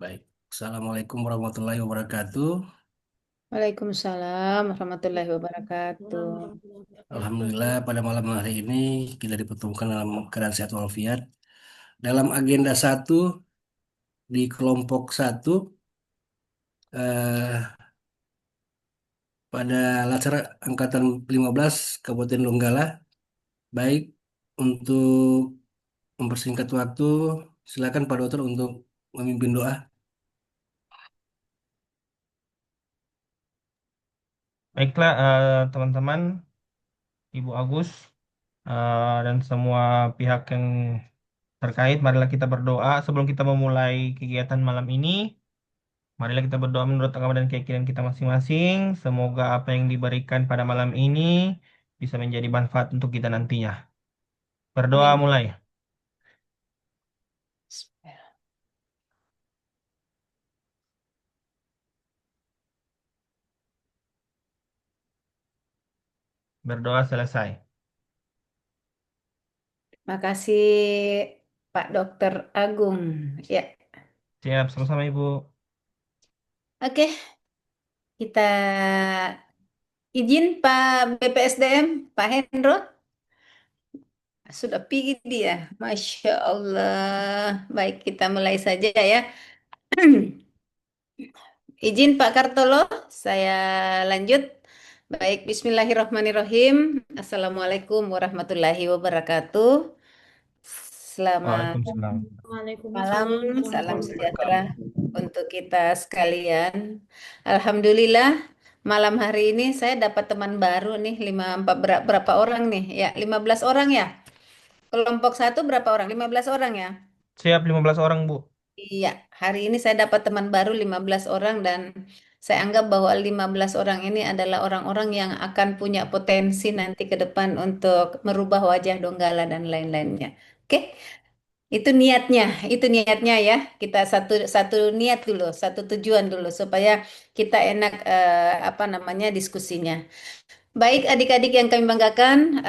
Baik. Assalamualaikum warahmatullahi wabarakatuh. Waalaikumsalam warahmatullahi wabarakatuh. Alhamdulillah pada malam hari ini kita dipertemukan dalam keadaan sehat walafiat. Dalam agenda satu di kelompok satu eh, pada Latsar Angkatan 15 Kabupaten Donggala. Baik, untuk mempersingkat waktu, silakan Pak Dokter untuk memimpin doa. Baiklah, teman-teman, Ibu Agus, dan semua pihak yang terkait, marilah kita berdoa sebelum kita memulai kegiatan malam ini. Marilah kita berdoa menurut agama dan keyakinan kita masing-masing. Semoga apa yang diberikan pada malam ini bisa menjadi manfaat untuk kita nantinya. Berdoa Amin. mulai. Berdoa selesai. Terima kasih Pak Dokter Agung. Ya, Siap, sama-sama Ibu. oke. Kita izin Pak BPSDM, Pak Hendro. Sudah pergi dia. Masya Allah. Baik, kita mulai saja ya. Izin Pak Kartolo, saya lanjut. Baik, Bismillahirrahmanirrahim. Assalamualaikum warahmatullahi wabarakatuh. Selamat Waalaikumsalam. malam, Waalaikumsalam salam warahmatullahi sejahtera wabarakatuh. untuk kita sekalian. Alhamdulillah, malam hari ini saya dapat teman baru nih, berapa orang nih? Ya, 15 orang ya. Kelompok satu berapa orang? 15 orang ya. Siap, 15 orang Bu. Iya, hari ini saya dapat teman baru 15 orang dan saya anggap bahwa 15 orang ini adalah orang-orang yang akan punya potensi nanti ke depan untuk merubah wajah Donggala dan lain-lainnya. Oke? Itu niatnya ya. Kita satu satu niat dulu, satu tujuan dulu supaya kita enak apa namanya diskusinya. Baik adik-adik yang kami banggakan,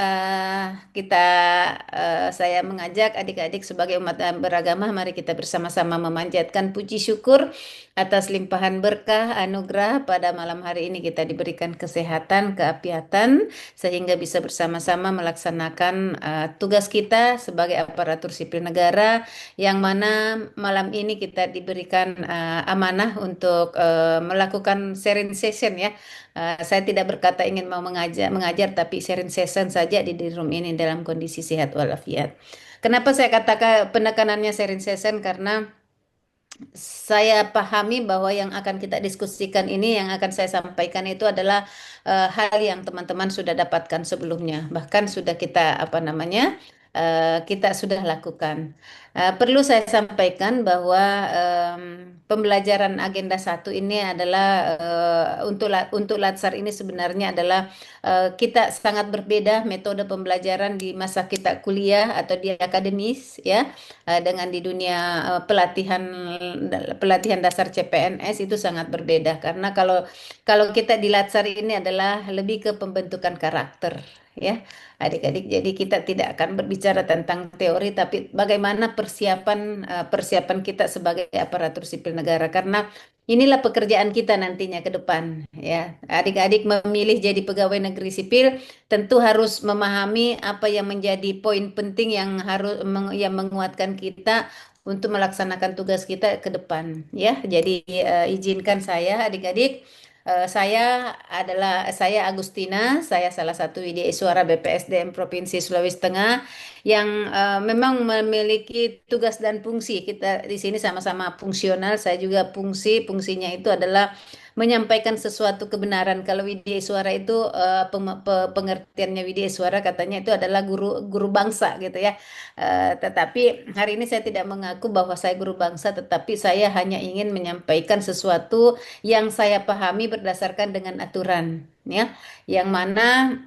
saya mengajak adik-adik sebagai umat beragama, mari kita bersama-sama memanjatkan puji syukur atas limpahan berkah anugerah pada malam hari ini kita diberikan kesehatan, keapiatan, sehingga bisa bersama-sama melaksanakan tugas kita sebagai aparatur sipil negara, yang mana malam ini kita diberikan amanah untuk melakukan sharing session ya. Saya tidak berkata ingin mau mengajar, tapi sharing session saja di room ini dalam kondisi sehat walafiat. Kenapa saya katakan penekanannya sharing session? Karena saya pahami bahwa yang akan kita diskusikan ini, yang akan saya sampaikan itu adalah hal yang teman-teman sudah dapatkan sebelumnya, bahkan sudah kita apa namanya kita sudah lakukan. Perlu saya sampaikan bahwa pembelajaran agenda satu ini adalah untuk Latsar ini sebenarnya adalah kita sangat berbeda metode pembelajaran di masa kita kuliah atau di akademis ya dengan di dunia pelatihan pelatihan dasar CPNS itu sangat berbeda karena kalau kita di Latsar ini adalah lebih ke pembentukan karakter ya adik-adik, jadi kita tidak akan berbicara tentang teori tapi bagaimana persiapan kita sebagai aparatur sipil negara karena inilah pekerjaan kita nantinya ke depan ya. Adik-adik memilih jadi pegawai negeri sipil tentu harus memahami apa yang menjadi poin penting yang yang menguatkan kita untuk melaksanakan tugas kita ke depan ya. Jadi izinkan saya adik-adik, saya Agustina, saya salah satu Widyaswara BPSDM Provinsi Sulawesi Tengah yang memang memiliki tugas dan fungsi. Kita di sini sama-sama fungsional. Saya juga fungsinya itu adalah menyampaikan sesuatu kebenaran. Kalau Widyaswara itu pengertiannya Widyaswara katanya itu adalah guru guru bangsa gitu ya. Tetapi hari ini saya tidak mengaku bahwa saya guru bangsa, tetapi saya hanya ingin menyampaikan sesuatu yang saya pahami berdasarkan dengan aturan, ya, yang mana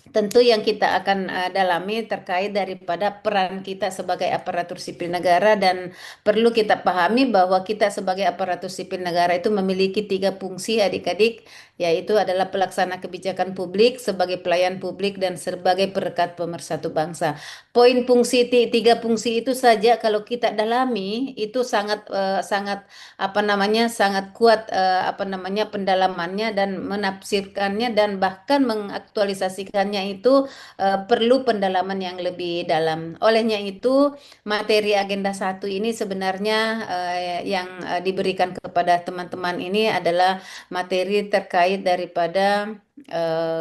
tentu yang kita akan dalami terkait daripada peran kita sebagai aparatur sipil negara dan perlu kita pahami bahwa kita sebagai aparatur sipil negara itu memiliki tiga fungsi adik-adik. yaitu adalah pelaksana kebijakan publik sebagai pelayan publik dan sebagai perekat pemersatu bangsa. Poin fungsi tiga fungsi itu saja kalau kita dalami itu sangat sangat apa namanya sangat kuat apa namanya pendalamannya dan menafsirkannya dan bahkan mengaktualisasikannya itu perlu pendalaman yang lebih dalam. Olehnya itu materi agenda satu ini sebenarnya yang diberikan kepada teman-teman ini adalah materi terkait daripada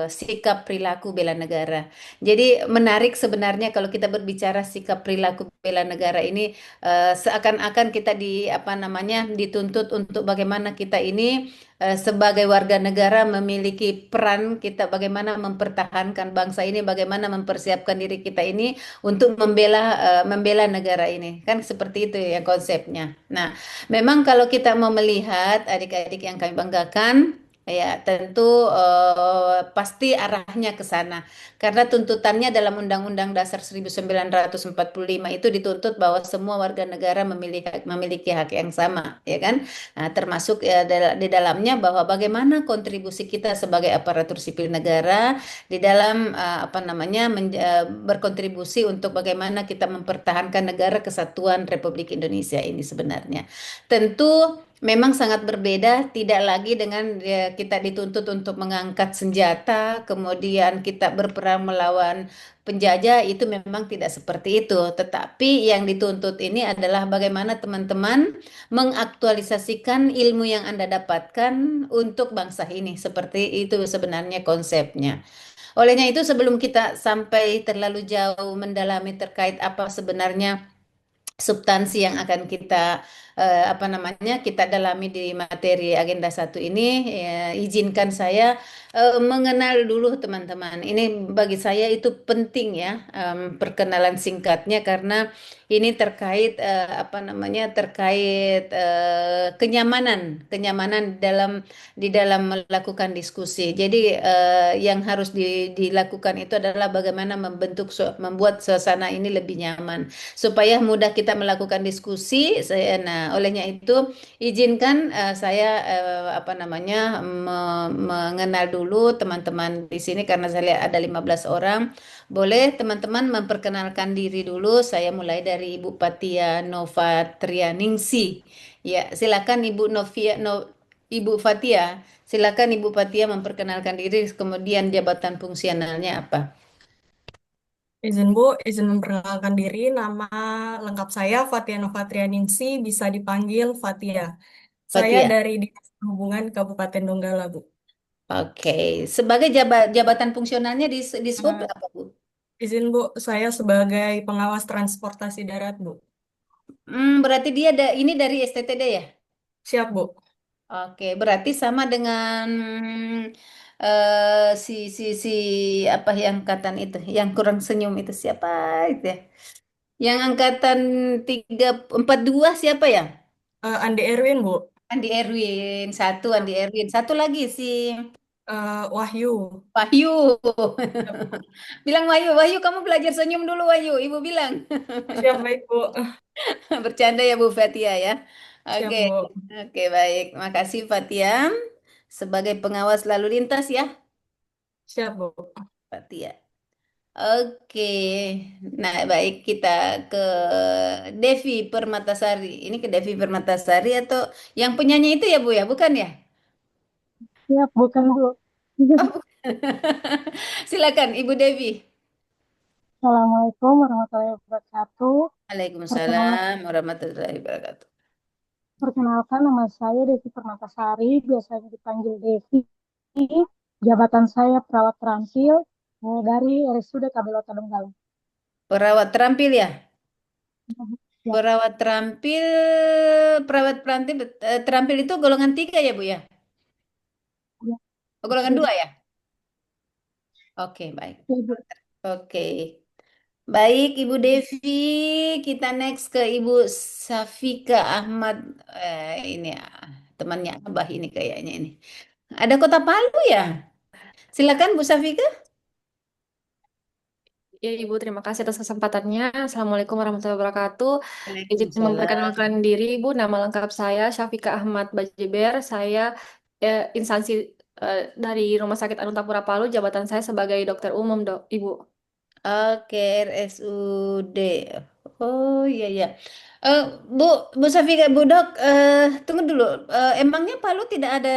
sikap perilaku bela negara. Jadi menarik sebenarnya kalau kita berbicara sikap perilaku bela negara ini seakan-akan kita di apa namanya dituntut untuk bagaimana kita ini sebagai warga negara memiliki peran kita bagaimana mempertahankan bangsa ini, bagaimana mempersiapkan diri kita ini untuk membela negara ini. Kan seperti itu ya konsepnya. Nah, memang kalau kita mau melihat adik-adik yang kami banggakan, ya tentu pasti arahnya ke sana. Karena tuntutannya dalam Undang-Undang Dasar 1945 itu dituntut bahwa semua warga negara memiliki hak yang sama, ya kan? Nah, termasuk ya, di dalamnya bahwa bagaimana kontribusi kita sebagai aparatur sipil negara di dalam apa namanya berkontribusi untuk bagaimana kita mempertahankan negara kesatuan Republik Indonesia ini sebenarnya. Tentu memang sangat berbeda, tidak lagi dengan ya, kita dituntut untuk mengangkat senjata, kemudian kita berperang melawan penjajah, itu memang tidak seperti itu. Tetapi yang dituntut ini adalah bagaimana teman-teman mengaktualisasikan ilmu yang Anda dapatkan untuk bangsa ini. Seperti itu sebenarnya konsepnya. Olehnya itu sebelum kita sampai terlalu jauh mendalami terkait apa sebenarnya substansi yang akan kita apa namanya kita dalami di materi agenda satu ini izinkan saya mengenal dulu teman-teman. Ini bagi saya itu penting ya perkenalan singkatnya karena ini terkait apa namanya terkait kenyamanan kenyamanan di dalam melakukan diskusi. Jadi yang harus dilakukan itu adalah bagaimana membuat suasana ini lebih nyaman supaya mudah kita melakukan diskusi. Nah, olehnya itu izinkan saya apa namanya mengenal dulu teman-teman di sini karena saya lihat ada 15 orang. Boleh teman-teman memperkenalkan diri dulu. Saya mulai dari Ibu Patia Nova Trianingsi. Ya, silakan Ibu Fatia. Silakan Ibu Fatia memperkenalkan diri kemudian jabatan fungsionalnya apa? Izin Bu, izin memperkenalkan diri. Nama lengkap saya Fatia Novatrianingsi, bisa dipanggil Fatia. Saya Fatia. dari Dinas Perhubungan Kabupaten Donggala, Bu. Oke, sebagai jabatan fungsionalnya di SHUB Eh, apa, Bu? izin Bu, saya sebagai pengawas transportasi darat, Bu. Berarti dia ini dari STTD ya? Siap, Bu. Oke, berarti sama dengan si apa yang angkatan itu, yang kurang senyum itu siapa itu ya? Yang angkatan 342 siapa ya? Andi Erwin, Bu. Andi Erwin, satu Andi Erwin, satu lagi si Wahyu. Wahyu. Siap, Bu. Bilang Wahyu, Wahyu kamu belajar senyum dulu Wahyu, Ibu bilang. Siap, baik, Bu. Bercanda ya Bu Fatia ya. Siap, Oke, Bu. oke baik. Makasih Fatia sebagai pengawas lalu lintas ya, Siap, Bu. Fatia. Oke, nah baik kita ke Devi Permatasari. Ini ke Devi Permatasari atau yang penyanyi itu ya Bu ya, bukan ya? Siap, bukan Bu. Oh, silakan Ibu Devi. Assalamualaikum warahmatullahi wabarakatuh. Perkenalkan, Waalaikumsalam warahmatullahi wabarakatuh. perkenalkan nama saya Devi Permatasari, biasanya dipanggil Devi. Jabatan saya perawat terampil dari RSUD Kabelota Donggala. Perawat terampil ya? Ya, Perawat terampil, perawat terampil, terampil itu golongan tiga ya Bu ya? ya, Oh, golongan betul. dua ya? Oke, baik. Ya, Bu. Oke. Baik, Ibu Devi, kita next ke Ibu Safika Ahmad. Ini temannya Abah ini kayaknya ini. Ada Kota Palu ya? Silakan Bu Safika. Ya, Ibu, terima kasih atas kesempatannya. Assalamualaikum warahmatullahi wabarakatuh. Izin Waalaikumsalam. memperkenalkan diri, Ibu. Nama lengkap saya Syafika Ahmad Bajeber. Saya instansi dari Rumah Sakit Anu Tapura Palu, jabatan saya sebagai dokter umum, Ibu. Oke, RSUD. Oh iya iya. Eh, Bu Bu Safika, Bu Dok, tunggu dulu. Emangnya Palu tidak ada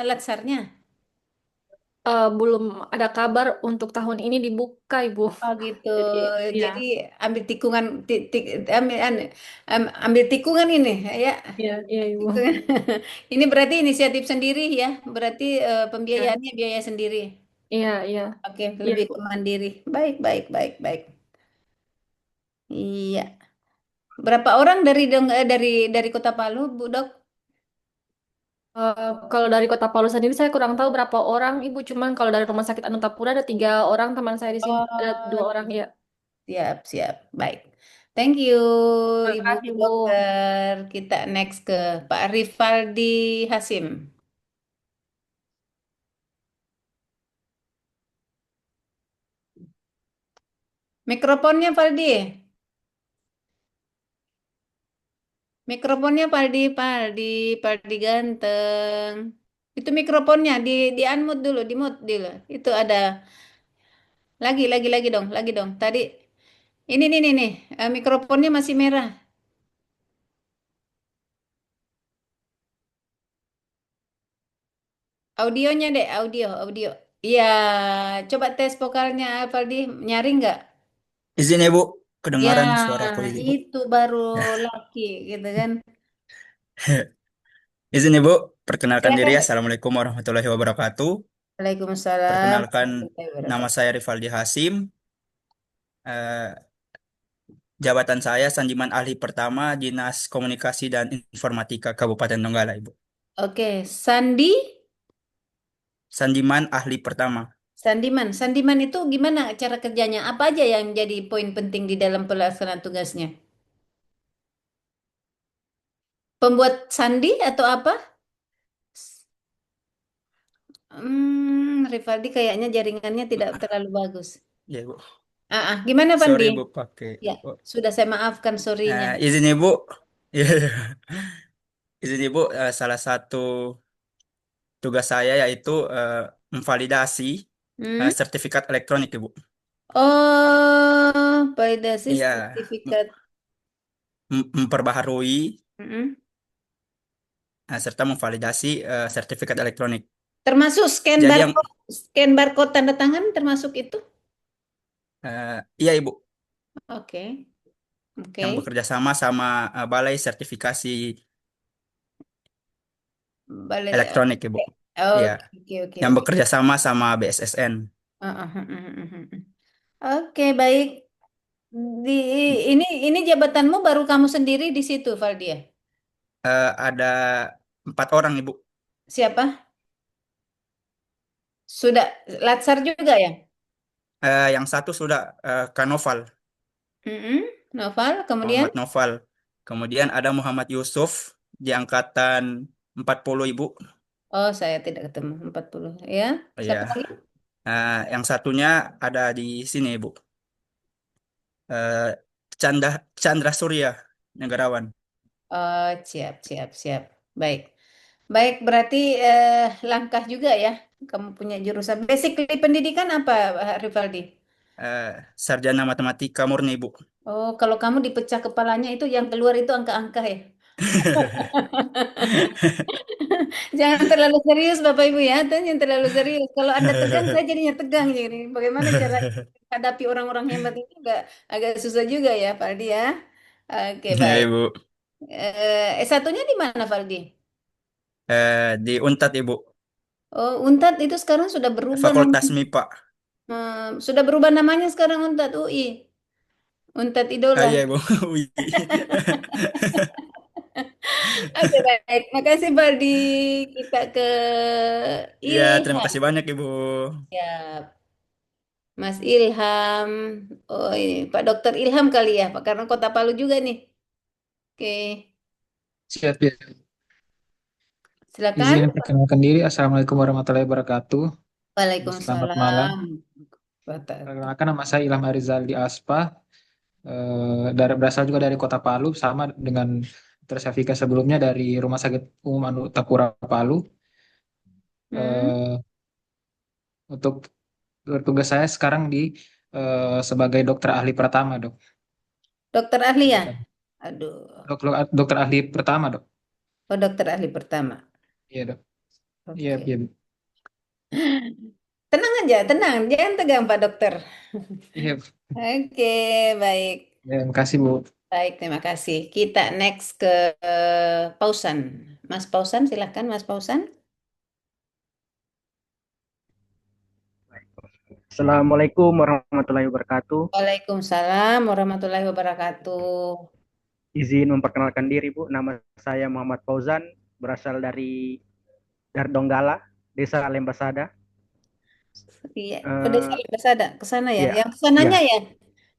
latsarnya? Belum ada kabar untuk tahun ini dibuka, Ibu. Oh gitu. Jadi, ya, Jadi ambil tikungan, ambil tikungan ini ya. iya, iya, Ibu. Tikungan. Ini berarti inisiatif sendiri ya. Berarti Ya, pembiayaannya biaya sendiri. iya, iya, Oke, iya, lebih Ibu. ke mandiri. Baik, baik, baik, baik. Iya. Berapa orang dari Kota Palu, Bu Dok? Kalau dari Kota Palu sendiri saya kurang tahu berapa orang, Ibu. Cuman kalau dari Rumah Sakit Anu Tapura ada 3 orang teman saya di sini. Ada Oh, 2 orang, ya. siap, siap. Baik. Thank you, Terima Ibu kasih, Bu. Dokter. Kita next ke Pak Rivaldi Hasim. Mikrofonnya, Valdi. Mikrofonnya, Paldi, Paldi, Paldi ganteng. Itu mikrofonnya di unmute dulu, di mute dulu. Itu ada lagi dong. Tadi ini nih, mikrofonnya masih merah. Audionya deh, audio. Iya, coba tes vokalnya, Paldi. Nyaring nggak? Izin ya Bu, Ya, kedengaran suara aku ini Bu. itu baru Ya. laki, gitu kan? Izin ya Bu, perkenalkan diri. Silakan. Assalamualaikum warahmatullahi wabarakatuh. Waalaikumsalam Perkenalkan, warahmatullahi nama wabarakatuh. saya Rivaldi Hasim. Eh, Jabatan saya Sandiman Ahli Pertama Dinas Komunikasi dan Informatika Kabupaten Donggala Ibu. Oke, Sandi. Sandiman Ahli Pertama. Sandiman itu gimana cara kerjanya? Apa aja yang jadi poin penting di dalam pelaksanaan tugasnya? Pembuat sandi atau apa? Rivaldi kayaknya jaringannya tidak terlalu bagus. Ya Bu. Gimana Pandi? Sorry Bu pakai. Ya, Oh. sudah saya maafkan sorrynya. Izin ya Bu. Ya. Izin ya Bu, salah satu tugas saya yaitu memvalidasi Hmm? sertifikat elektronik Ibu. Oh, validasi Iya, sertifikat. memperbaharui Mm-mm. serta memvalidasi sertifikat elektronik. Termasuk Jadi yang scan barcode tanda tangan termasuk itu? iya Ibu, Oke, yang oke. bekerja sama sama Balai Sertifikasi Balik. Elektronik Ibu. Iya, Oke, oke, oke, yang oke. bekerja sama sama BSSN. Ah, ah, ah, ah, ah, ah. Oke, baik. Di ini jabatanmu baru kamu sendiri di situ, Valdia. Ada 4 orang Ibu. Siapa? Sudah Latsar juga ya? Yang satu sudah Kanoval, Mm-mm. Noval, kemudian? Muhammad Noval. Kemudian ada Muhammad Yusuf di angkatan 40 Ibu. Oh, saya tidak ketemu 40. Ya, siapa Iya. lagi? Yang satunya ada di sini Ibu. Eh, Chandra Surya, negarawan. Oh, siap, siap, siap. Baik. Baik, berarti langkah juga ya. Kamu punya jurusan. Basically pendidikan apa, Rivaldi? Sarjana Matematika murni Ibu. Oh, kalau kamu dipecah kepalanya itu yang keluar itu angka-angka ya? Jangan terlalu serius Bapak Ibu ya, jangan terlalu serius. Kalau Anda tegang, saya jadinya tegang jadi. Bagaimana cara hadapi orang-orang hebat ini agak susah juga ya, Faldi ya. Oke, Ya baik. Ibu. S1-nya di mana, Faldi? Di Untat Ibu. Oh, Untat itu sekarang sudah berubah Fakultas namanya. MIPA. Sudah berubah namanya sekarang Untat UI. Untat Idola. Iya Ibu. Wih. Oke, baik. Makasih, Faldi. Kita ke Ya, terima Ilham. kasih banyak Ibu. Ya, Mas Ilham. Oh, ini Pak Dokter Ilham kali ya, Pak, karena Kota Palu juga nih. Oke, Siap ya. silakan. Izin perkenalkan diri. Assalamualaikum warahmatullahi wabarakatuh. Selamat malam. Waalaikumsalam. Perkenalkan nama saya Ilham Arizaldi Aspa. Berasal juga dari Kota Palu, sama dengan Dr. Syafika sebelumnya dari Rumah Sakit Umum Anu Tapura Palu. Hmm. Eh, untuk tugas saya sekarang sebagai dokter ahli pertama, Dok. Dokter ahli ya? Jabatan. Aduh. Dokter ahli pertama, Dok. Oh, dokter ahli pertama. Iya, Dok. Iya, Oke. iya. Tenang aja, tenang. Jangan tegang, Pak Dokter. Iya. Oke, baik. Ya, terima kasih, Bu. Baik, terima kasih. Kita next ke Pausan. Mas Pausan, silahkan Mas Pausan. Assalamualaikum warahmatullahi wabarakatuh. Waalaikumsalam warahmatullahi wabarakatuh. Izin memperkenalkan diri, Bu. Nama saya Muhammad Fauzan, berasal dari Donggala, Desa Lembasada. Iya, ke Desa Eh, Lembasada, ke sana ya. ya, Yang ke sananya ya, ya,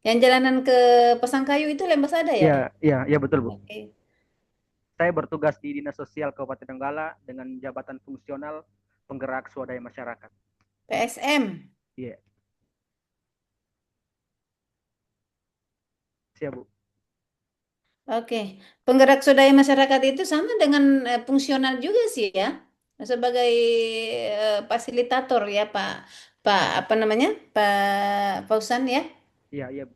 yang jalanan ke Pasangkayu itu Lembasada ya? ya, ya, ya betul, Bu. Oke. Saya bertugas di Dinas Sosial Kabupaten Donggala dengan jabatan fungsional penggerak swadaya masyarakat. PSM. Iya, siap, Bu. Oke, penggerak swadaya masyarakat itu sama dengan fungsional juga sih ya, sebagai fasilitator ya Pak, Pak apa namanya, Pak Fausan ya. Iya, iya, Bu.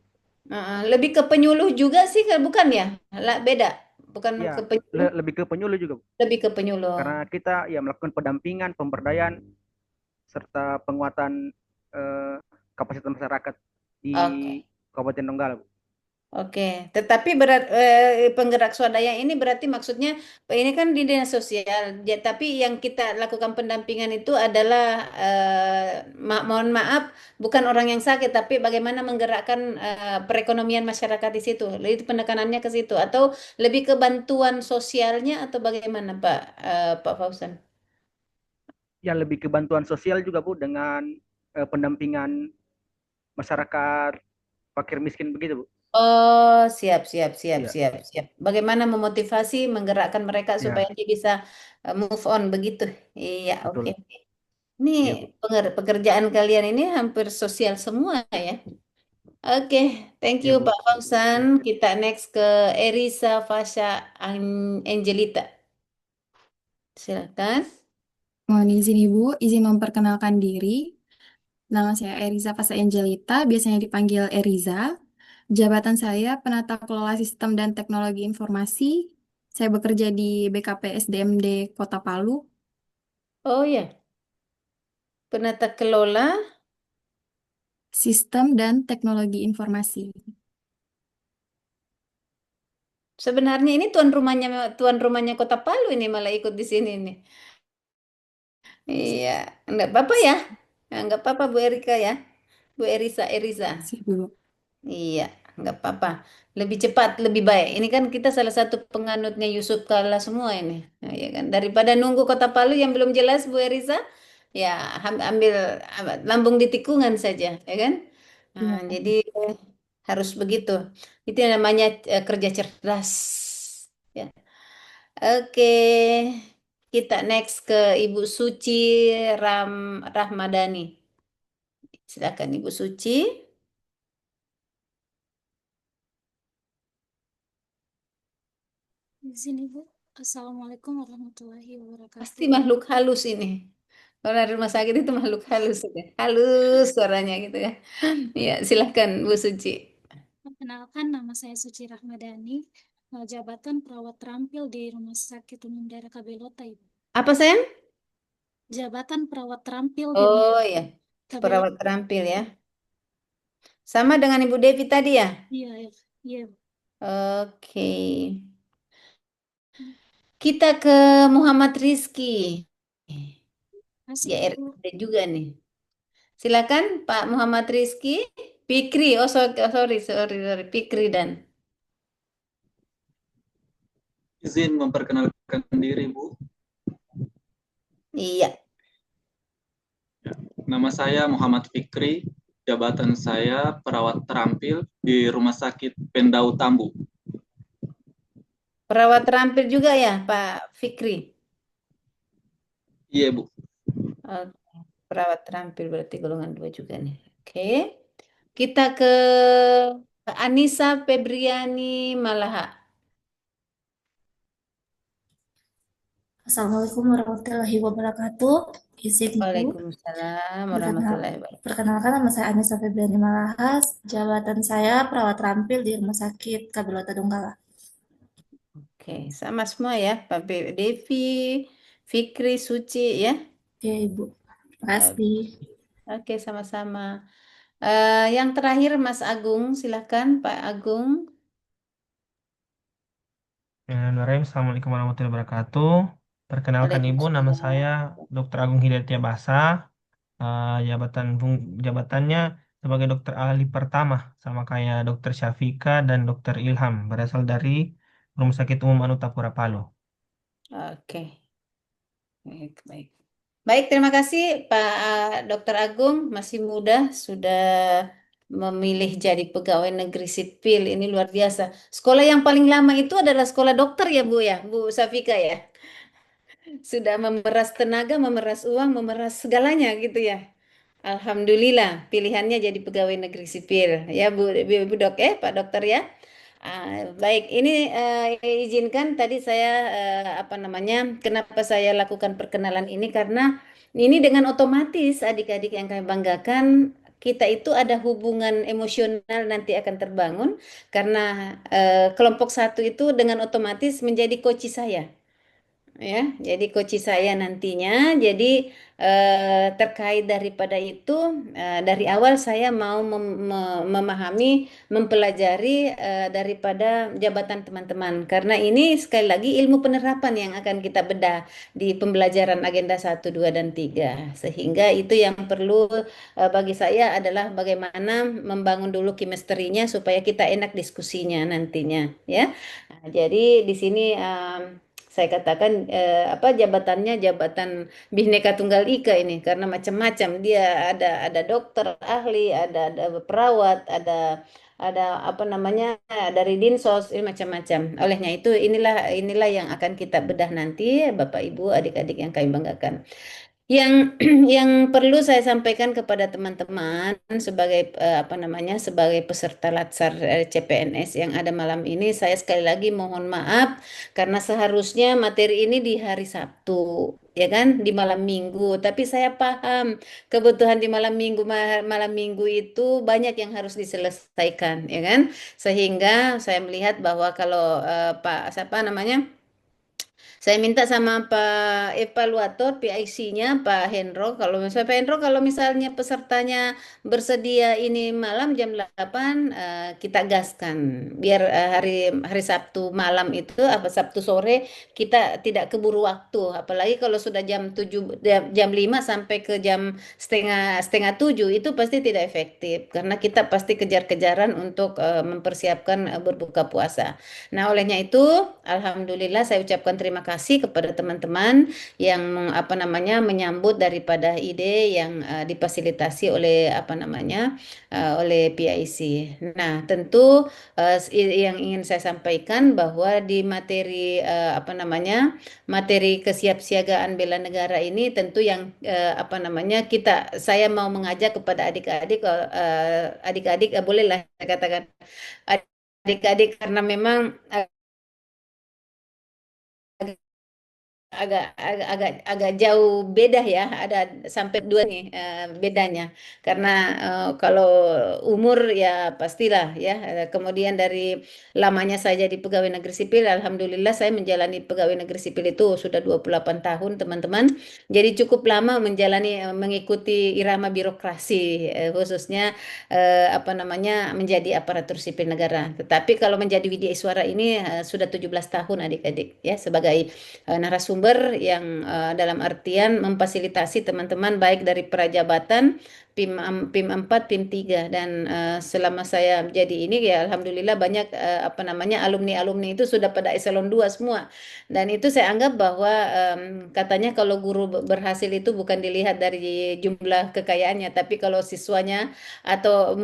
Lebih ke penyuluh juga sih, bukan ya? Lah beda, bukan Iya, ke penyuluh, lebih ke penyuluh juga, Bu. lebih ke penyuluh. Karena kita ya melakukan pendampingan, pemberdayaan, serta penguatan eh, kapasitas masyarakat di Oke. Kabupaten Donggala, Bu. Oke, tetapi penggerak swadaya ini berarti maksudnya ini kan di dinas sosial, tapi yang kita lakukan pendampingan itu adalah mohon maaf bukan orang yang sakit, tapi bagaimana menggerakkan perekonomian masyarakat di situ. Itu penekanannya ke situ atau lebih ke bantuan sosialnya atau bagaimana Pak Fauzan? Ya lebih ke bantuan sosial juga, Bu, dengan pendampingan masyarakat fakir miskin begitu, Bu. Oh, siap, siap, siap, Ya, siap, siap. Bagaimana memotivasi, menggerakkan mereka supaya ya, dia bisa move on begitu. Iya, oke. betul. Ini Ya, Bu. pekerjaan kalian ini hampir sosial semua ya. Oke, thank you Ya, Bu. Pak Fauzan. Ya. Kita next ke Erisa Fasha Angelita. Silakan. Mohon izin Ibu, izin memperkenalkan diri. Nama saya Eriza Fasa Angelita, biasanya dipanggil Eriza. Jabatan saya penata kelola sistem dan teknologi informasi. Saya bekerja di BKP SDMD Kota Palu. Oh ya, penata kelola. Sistem dan teknologi informasi. Sebenarnya ini tuan rumahnya Kota Palu ini malah ikut di sini nih. Iya, enggak apa-apa ya. Enggak apa-apa Bu Erika ya. Bu Eriza. Siap, Ibu. Iya, nggak apa-apa. Lebih cepat, lebih baik. Ini kan kita salah satu penganutnya Yusuf Kalla semua ini. Nah, ya kan? Daripada nunggu Kota Palu yang belum jelas, Bu Eriza, ya ambil lambung di tikungan saja, ya kan? Nah, Iya. jadi harus begitu. Itu yang namanya kerja cerdas. Ya. Oke, kita next ke Ibu Suci Rahmadani. Silakan Ibu Suci. Izin Ibu. Assalamualaikum warahmatullahi Pasti wabarakatuh. makhluk halus ini. Kalau dari rumah sakit itu makhluk halus ya. Halus suaranya gitu ya. Ya, silahkan Bu Suci. Perkenalkan, nama saya Suci Rahmadani, jabatan perawat terampil di Rumah Sakit Umum Daerah Kabelota, Ibu. Apa sayang? Jabatan perawat terampil di Rumah Oh ya, Sakit perawat Kabelota. terampil ya. Sama dengan Ibu Devi tadi ya? Iya, iya, iya. Oke. Kita ke Muhammad Rizky. Masih Ya Ibu. RSUD juga nih. Silakan Pak Muhammad Rizky. Pikri, oh sorry, Pikri dan. Izin memperkenalkan diri, Bu. Iya. Nama saya Muhammad Fikri, jabatan saya perawat terampil di Rumah Sakit Pendau Tambu. Perawat terampil juga ya Pak Fikri? Iya, Bu. Oke, perawat terampil berarti golongan 2 juga nih. Oke. Kita ke Anissa Febriani Malaha. Assalamualaikum warahmatullahi wabarakatuh. Izin Bu, Waalaikumsalam warahmatullahi wabarakatuh. perkenalkan nama saya Anissa Febriani Malahas. Jabatan saya perawat rampil di Rumah Sakit Kabilota Donggala. Oke, sama semua ya, Pak Devi, Fikri, Suci ya. Oke, Ibu. Terima kasih. Oke, sama-sama. Yang terakhir Mas Agung, silakan Pak Agung. Bismillahirrahmanirrahim. Assalamualaikum warahmatullahi wabarakatuh. Perkenalkan Ibu, nama saya Dr. Agung Hidayatya Basa. Jabatannya sebagai dokter ahli pertama, sama kayak Dokter Syafika dan Dokter Ilham, berasal dari Rumah Sakit Umum Anu Tapura Palu. Oke, baik, baik. Baik, terima kasih Pak Dr. Agung, masih muda, sudah memilih jadi pegawai negeri sipil. Ini luar biasa. Sekolah yang paling lama itu adalah sekolah dokter ya, Bu Safika ya. Sudah memeras tenaga, memeras uang, memeras segalanya gitu ya. Alhamdulillah, pilihannya jadi pegawai negeri sipil. Ya, Bu Dok, Pak Dokter ya. Baik, ini izinkan tadi saya apa namanya, kenapa saya lakukan perkenalan ini karena ini dengan otomatis adik-adik yang kami banggakan kita itu ada hubungan emosional nanti akan terbangun karena kelompok satu itu dengan otomatis menjadi coach saya. Ya, jadi coach saya nantinya. Jadi terkait daripada itu dari awal saya mau memahami, mempelajari daripada jabatan teman-teman karena ini sekali lagi ilmu penerapan yang akan kita bedah di pembelajaran agenda 1, 2, dan 3. Sehingga itu yang perlu bagi saya adalah bagaimana membangun dulu chemistry-nya supaya kita enak diskusinya nantinya ya. Nah, jadi di sini saya katakan apa jabatannya jabatan Bhinneka Tunggal Ika ini karena macam-macam dia ada dokter ahli, ada perawat, ada apa namanya dari Dinsos ini macam-macam. Olehnya itu inilah yang akan kita bedah nanti Bapak Ibu adik-adik yang kami banggakan. Yang yang perlu saya sampaikan kepada teman-teman sebagai apa namanya sebagai peserta Latsar CPNS yang ada malam ini, saya sekali lagi mohon maaf karena seharusnya materi ini di hari Sabtu, ya kan, di malam Minggu. Tapi saya paham kebutuhan di malam Minggu, malam Minggu itu banyak yang harus diselesaikan, ya kan? Sehingga saya melihat bahwa kalau Pak siapa namanya? Saya minta sama Pak evaluator PIC-nya Pak Hendro kalau misalnya Pak Hendro kalau misalnya pesertanya bersedia ini malam jam 8 kita gaskan biar hari hari Sabtu malam itu apa Sabtu sore kita tidak keburu waktu apalagi kalau sudah jam 7 jam 5 sampai ke jam setengah 7 itu pasti tidak efektif karena kita pasti kejar-kejaran untuk mempersiapkan berbuka puasa. Nah, olehnya itu, alhamdulillah saya ucapkan terima kasih kepada teman-teman yang apa namanya menyambut daripada ide yang difasilitasi oleh apa namanya oleh PIC. Nah, tentu yang ingin saya sampaikan bahwa di materi apa namanya materi kesiapsiagaan bela negara ini tentu yang apa namanya saya mau mengajak kepada adik-adik adik-adik bolehlah saya katakan adik-adik karena memang agak jauh beda ya ada sampai 2 nih bedanya karena kalau umur ya pastilah ya kemudian dari lamanya saya jadi pegawai negeri sipil alhamdulillah saya menjalani pegawai negeri sipil itu sudah 28 tahun teman-teman jadi cukup lama menjalani mengikuti irama birokrasi khususnya apa namanya menjadi aparatur sipil negara tetapi kalau menjadi Widya Iswara ini sudah 17 tahun adik-adik ya sebagai narasumber yang dalam artian memfasilitasi teman-teman baik dari prajabatan PIM 4, PIM 3 dan selama saya jadi ini ya alhamdulillah banyak apa namanya alumni-alumni itu sudah pada eselon 2 semua. Dan itu saya anggap bahwa katanya kalau guru berhasil itu bukan dilihat dari jumlah kekayaannya tapi kalau siswanya atau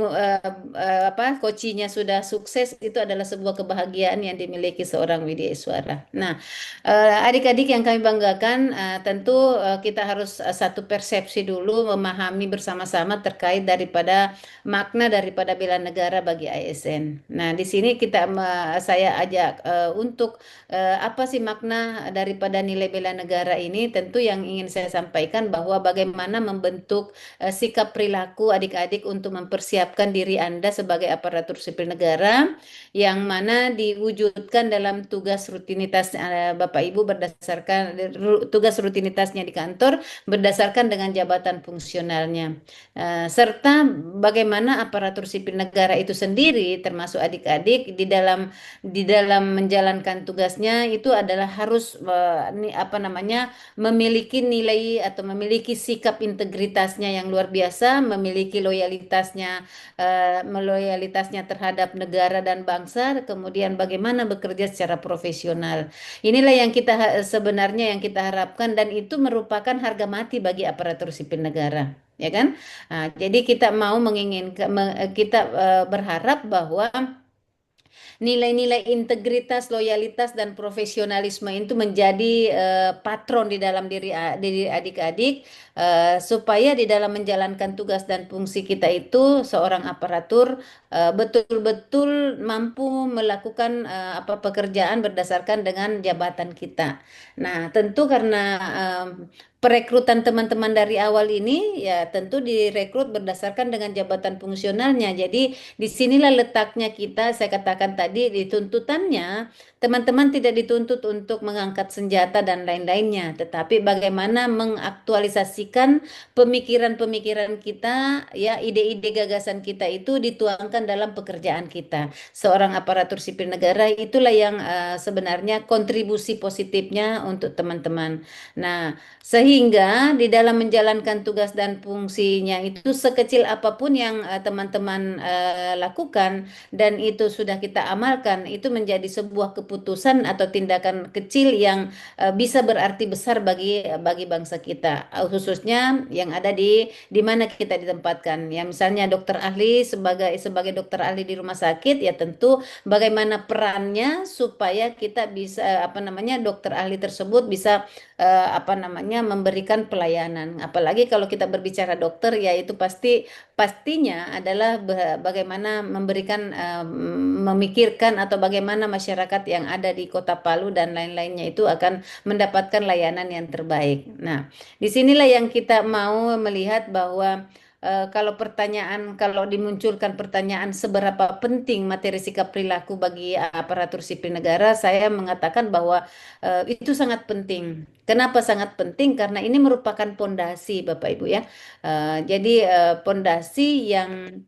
apa coachingnya sudah sukses itu adalah sebuah kebahagiaan yang dimiliki seorang Widya Iswara. Nah, adik-adik yang kami banggakan tentu kita harus satu persepsi dulu memahami bersama-sama bersama terkait daripada makna daripada bela negara bagi ASN. Nah, di sini saya ajak untuk apa sih makna daripada nilai bela negara ini? Tentu yang ingin saya sampaikan bahwa bagaimana membentuk sikap perilaku adik-adik untuk mempersiapkan diri Anda sebagai aparatur sipil negara yang mana diwujudkan dalam tugas rutinitas Bapak Ibu berdasarkan tugas rutinitasnya di kantor berdasarkan dengan jabatan fungsionalnya. Serta bagaimana aparatur sipil negara itu sendiri termasuk adik-adik di dalam menjalankan tugasnya itu adalah harus memiliki nilai atau memiliki sikap integritasnya yang luar biasa, memiliki loyalitasnya terhadap negara dan bangsa, kemudian bagaimana bekerja secara profesional. Inilah yang sebenarnya yang kita harapkan dan itu merupakan harga mati bagi aparatur sipil negara, ya kan? Nah, jadi kita berharap bahwa nilai-nilai integritas, loyalitas, dan profesionalisme itu menjadi patron di dalam diri adik-adik supaya di dalam menjalankan tugas dan fungsi kita itu seorang aparatur betul-betul mampu melakukan pekerjaan berdasarkan dengan jabatan kita. Nah, tentu karena perekrutan teman-teman dari awal ini ya tentu direkrut berdasarkan dengan jabatan fungsionalnya. Jadi disinilah letaknya kita, saya katakan tadi, di tuntutannya, teman-teman tidak dituntut untuk mengangkat senjata dan lain-lainnya, tetapi bagaimana mengaktualisasikan pemikiran-pemikiran kita, ya ide-ide gagasan kita itu dituangkan dalam pekerjaan kita. Seorang aparatur sipil negara itulah yang sebenarnya kontribusi positifnya untuk teman-teman. Nah, sehingga di dalam menjalankan tugas dan fungsinya itu sekecil apapun yang teman-teman lakukan dan itu sudah kita amalkan, itu menjadi sebuah keputusan atau tindakan kecil yang bisa berarti besar bagi bangsa kita, khususnya yang ada di mana kita ditempatkan. Ya, misalnya dokter ahli sebagai dokter ahli di rumah sakit, ya tentu bagaimana perannya supaya kita bisa dokter ahli tersebut bisa memberikan pelayanan. Apalagi kalau kita berbicara dokter, ya itu pastinya adalah bagaimana memikirkan atau bagaimana masyarakat yang ada di Kota Palu dan lain-lainnya itu akan mendapatkan layanan yang terbaik. Nah, disinilah yang kita mau melihat bahwa kalau dimunculkan pertanyaan seberapa penting materi sikap perilaku bagi aparatur sipil negara, saya mengatakan bahwa itu sangat penting. Kenapa sangat penting? Karena ini merupakan pondasi, Bapak Ibu ya. Jadi pondasi yang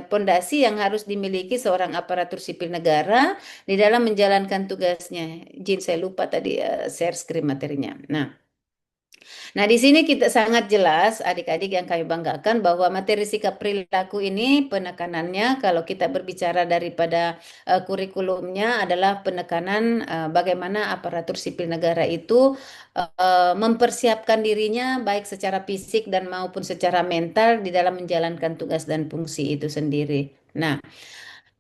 pondasi yang harus dimiliki seorang aparatur sipil negara di dalam menjalankan tugasnya. Izin, saya lupa tadi share screen materinya. Nah, di sini kita sangat jelas, adik-adik yang kami banggakan, bahwa materi sikap perilaku ini penekanannya, kalau kita berbicara daripada kurikulumnya, adalah penekanan bagaimana aparatur sipil negara itu mempersiapkan dirinya baik secara fisik dan maupun secara mental di dalam menjalankan tugas dan fungsi itu sendiri. Nah,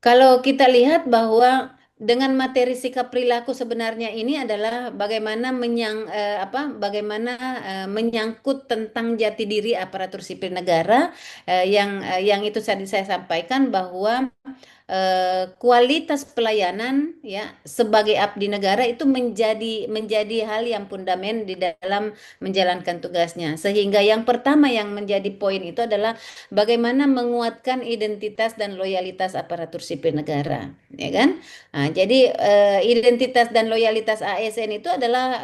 kalau kita lihat bahwa dengan materi sikap perilaku sebenarnya ini adalah bagaimana menyangkut tentang jati diri aparatur sipil negara yang itu tadi saya sampaikan bahwa kualitas pelayanan ya sebagai abdi negara itu menjadi hal yang fundamental di dalam menjalankan tugasnya. Sehingga yang pertama yang menjadi poin itu adalah bagaimana menguatkan identitas dan loyalitas aparatur sipil negara, ya kan? Nah, jadi identitas dan loyalitas ASN itu adalah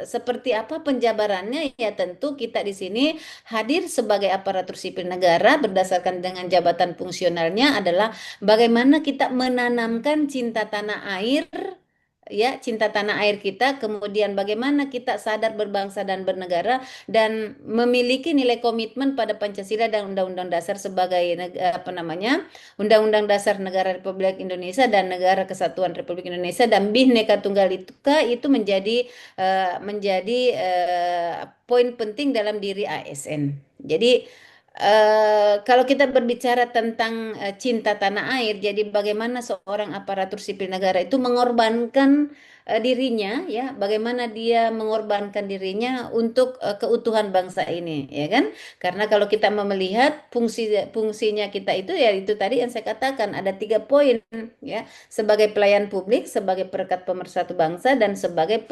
seperti apa penjabarannya? Ya tentu kita di sini hadir sebagai aparatur sipil negara berdasarkan dengan jabatan fungsionalnya adalah bagaimana kita menanamkan cinta tanah air, ya cinta tanah air kita, kemudian bagaimana kita sadar berbangsa dan bernegara dan memiliki nilai komitmen pada Pancasila dan Undang-Undang Dasar sebagai Undang-Undang Dasar Negara Republik Indonesia dan Negara Kesatuan Republik Indonesia dan Bhinneka Tunggal Ika itu menjadi poin penting dalam diri ASN. Jadi kalau kita berbicara tentang cinta tanah air, jadi bagaimana seorang aparatur sipil negara itu mengorbankan dirinya, ya, bagaimana dia mengorbankan dirinya untuk keutuhan bangsa ini, ya kan? Karena kalau kita mau melihat fungsinya kita itu, ya itu tadi yang saya katakan ada 3 poin, ya, sebagai pelayan publik, sebagai perekat pemersatu bangsa, dan sebagai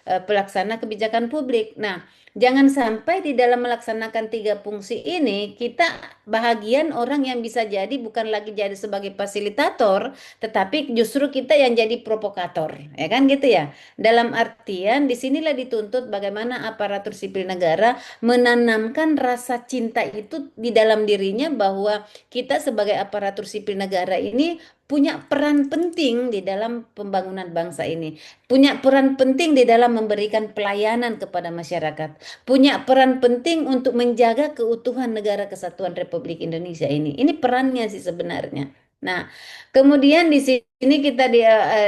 pelaksana kebijakan publik. Nah, jangan sampai di dalam melaksanakan 3 fungsi ini kita bahagian orang yang bisa jadi bukan lagi jadi sebagai fasilitator, tetapi justru kita yang jadi provokator, ya kan gitu ya. Dalam artian disinilah dituntut bagaimana aparatur sipil negara menanamkan rasa cinta itu di dalam dirinya, bahwa kita sebagai aparatur sipil negara ini punya peran penting di dalam pembangunan bangsa ini, punya peran penting di dalam memberikan pelayanan kepada masyarakat, punya peran penting untuk menjaga keutuhan negara kesatuan Republik Indonesia ini. Ini perannya sih sebenarnya. Nah, kemudian di sini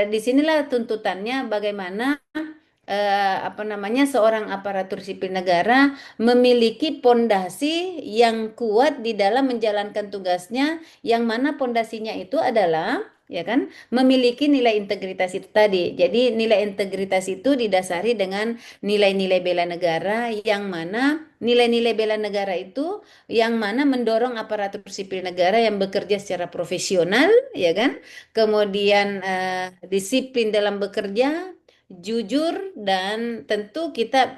di sinilah tuntutannya bagaimana seorang aparatur sipil negara memiliki pondasi yang kuat di dalam menjalankan tugasnya, yang mana pondasinya itu adalah, ya kan, memiliki nilai integritas itu tadi. Jadi nilai integritas itu didasari dengan nilai-nilai bela negara, yang mana nilai-nilai bela negara itu yang mana mendorong aparatur sipil negara yang bekerja secara profesional, ya kan, kemudian disiplin dalam bekerja, jujur, dan tentu kita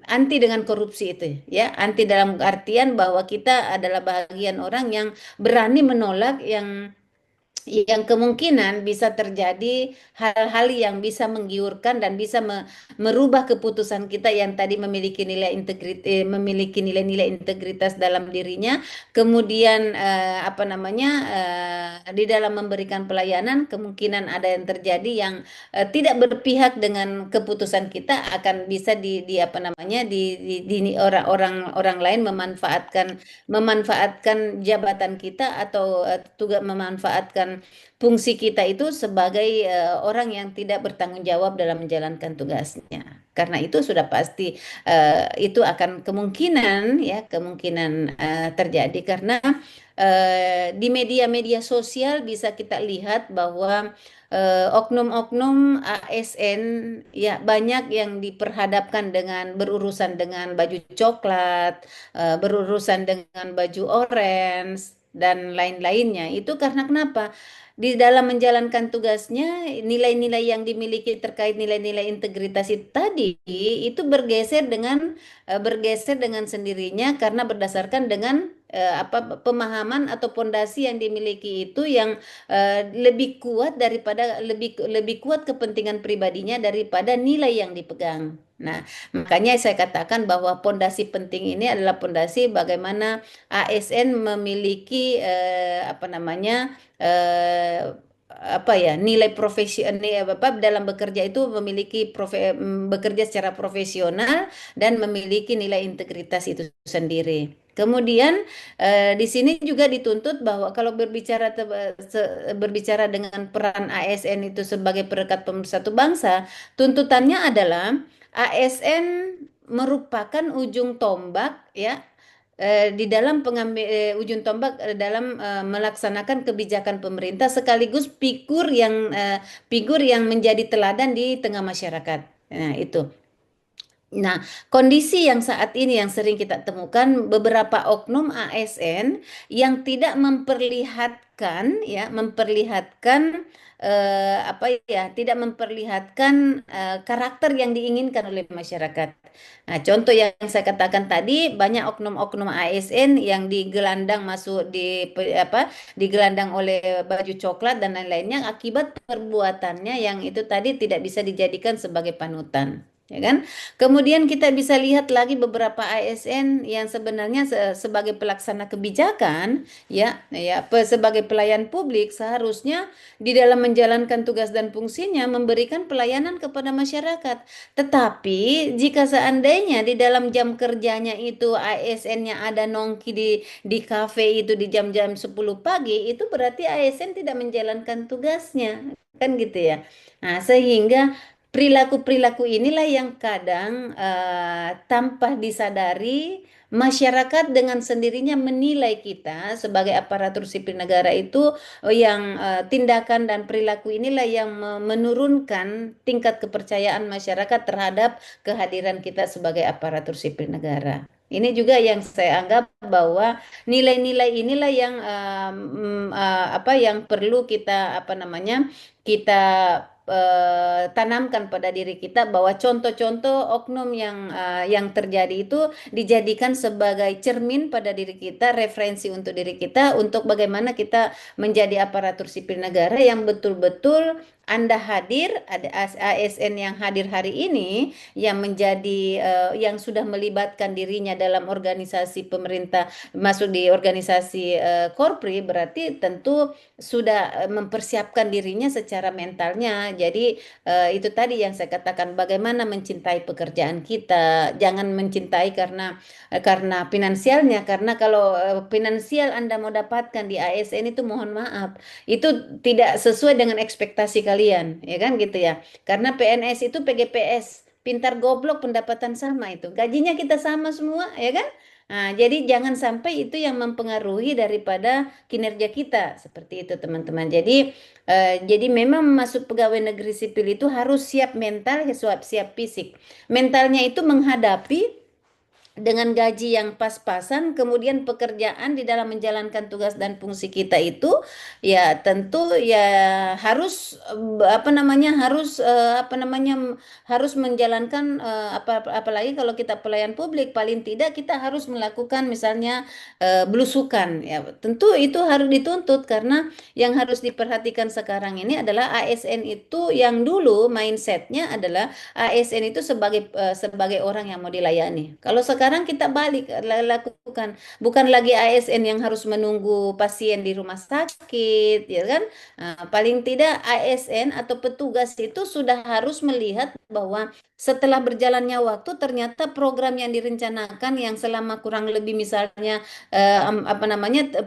anti dengan korupsi itu, ya, anti dalam artian bahwa kita adalah bagian orang yang berani menolak yang kemungkinan bisa terjadi hal-hal yang bisa menggiurkan dan bisa merubah keputusan kita yang tadi memiliki memiliki nilai-nilai integritas dalam dirinya. Kemudian di dalam memberikan pelayanan kemungkinan ada yang terjadi yang tidak berpihak dengan keputusan kita, akan bisa orang lain memanfaatkan jabatan kita, atau juga memanfaatkan fungsi kita itu sebagai orang yang tidak bertanggung jawab dalam menjalankan tugasnya. Karena itu sudah pasti itu akan kemungkinan terjadi, karena di media-media sosial bisa kita lihat bahwa oknum-oknum ASN, ya, banyak yang diperhadapkan dengan berurusan dengan baju coklat, berurusan dengan baju orange, dan lain-lainnya. Itu karena kenapa? Di dalam menjalankan tugasnya, nilai-nilai yang dimiliki terkait nilai-nilai integritas itu tadi itu bergeser dengan sendirinya, karena berdasarkan dengan pemahaman atau pondasi yang dimiliki itu yang lebih kuat lebih kuat kepentingan pribadinya daripada nilai yang dipegang. Nah, makanya saya katakan bahwa pondasi penting ini adalah pondasi bagaimana ASN memiliki nilai dalam bekerja itu memiliki bekerja secara profesional dan memiliki nilai integritas itu sendiri. Kemudian di sini juga dituntut bahwa kalau berbicara dengan peran ASN itu sebagai perekat pemersatu bangsa, tuntutannya adalah ASN merupakan ujung tombak, ya, di dalam ujung tombak dalam melaksanakan kebijakan pemerintah, sekaligus figur yang menjadi teladan di tengah masyarakat. Nah, itu. Nah, kondisi yang saat ini yang sering kita temukan, beberapa oknum ASN yang tidak memperlihatkan tidak memperlihatkan karakter yang diinginkan oleh masyarakat. Nah, contoh yang saya katakan tadi, banyak oknum-oknum ASN yang digelandang digelandang oleh baju coklat dan lain-lainnya, akibat perbuatannya yang itu tadi tidak bisa dijadikan sebagai panutan. Ya kan? Kemudian kita bisa lihat lagi beberapa ASN yang sebenarnya sebagai pelaksana kebijakan, sebagai pelayan publik, seharusnya di dalam menjalankan tugas dan fungsinya memberikan pelayanan kepada masyarakat. Tetapi jika seandainya di dalam jam kerjanya itu ASN-nya ada nongki di kafe itu di jam-jam 10 pagi, itu berarti ASN tidak menjalankan tugasnya, kan gitu ya. Nah, sehingga perilaku-perilaku inilah yang kadang tanpa disadari masyarakat dengan sendirinya menilai kita sebagai aparatur sipil negara itu yang tindakan dan perilaku inilah yang menurunkan tingkat kepercayaan masyarakat terhadap kehadiran kita sebagai aparatur sipil negara. Ini juga yang saya anggap bahwa nilai-nilai inilah yang apa yang perlu kita apa namanya kita tanamkan pada diri kita, bahwa contoh-contoh oknum yang terjadi itu dijadikan sebagai cermin pada diri kita, referensi untuk diri kita untuk bagaimana kita menjadi aparatur sipil negara yang betul-betul Anda hadir, ada ASN yang hadir hari ini yang menjadi yang sudah melibatkan dirinya dalam organisasi pemerintah, masuk di organisasi Korpri, berarti tentu sudah mempersiapkan dirinya secara mentalnya. Jadi itu tadi yang saya katakan, bagaimana mencintai pekerjaan kita, jangan mencintai karena finansialnya, karena kalau finansial Anda mau dapatkan di ASN itu mohon maaf, itu tidak sesuai dengan ekspektasi kalian, ya kan gitu ya. Karena PNS itu PGPS, pintar goblok pendapatan sama, itu gajinya kita sama semua, ya kan. Nah, jadi jangan sampai itu yang mempengaruhi daripada kinerja kita, seperti itu teman-teman. Jadi memang masuk pegawai negeri sipil itu harus siap mental, siap fisik. Mentalnya itu menghadapi dengan gaji yang pas-pasan, kemudian pekerjaan di dalam menjalankan tugas dan fungsi kita itu ya tentu ya harus apa namanya harus menjalankan apalagi kalau kita pelayan publik, paling tidak kita harus melakukan misalnya belusukan, ya tentu itu harus dituntut, karena yang harus diperhatikan sekarang ini adalah ASN itu yang dulu mindsetnya adalah ASN itu sebagai orang yang mau dilayani. Kalau sekarang kita balik lakukan, bukan lagi ASN yang harus menunggu pasien di rumah sakit, ya kan? Paling tidak ASN atau petugas itu sudah harus melihat bahwa setelah berjalannya waktu ternyata program yang direncanakan yang selama kurang lebih misalnya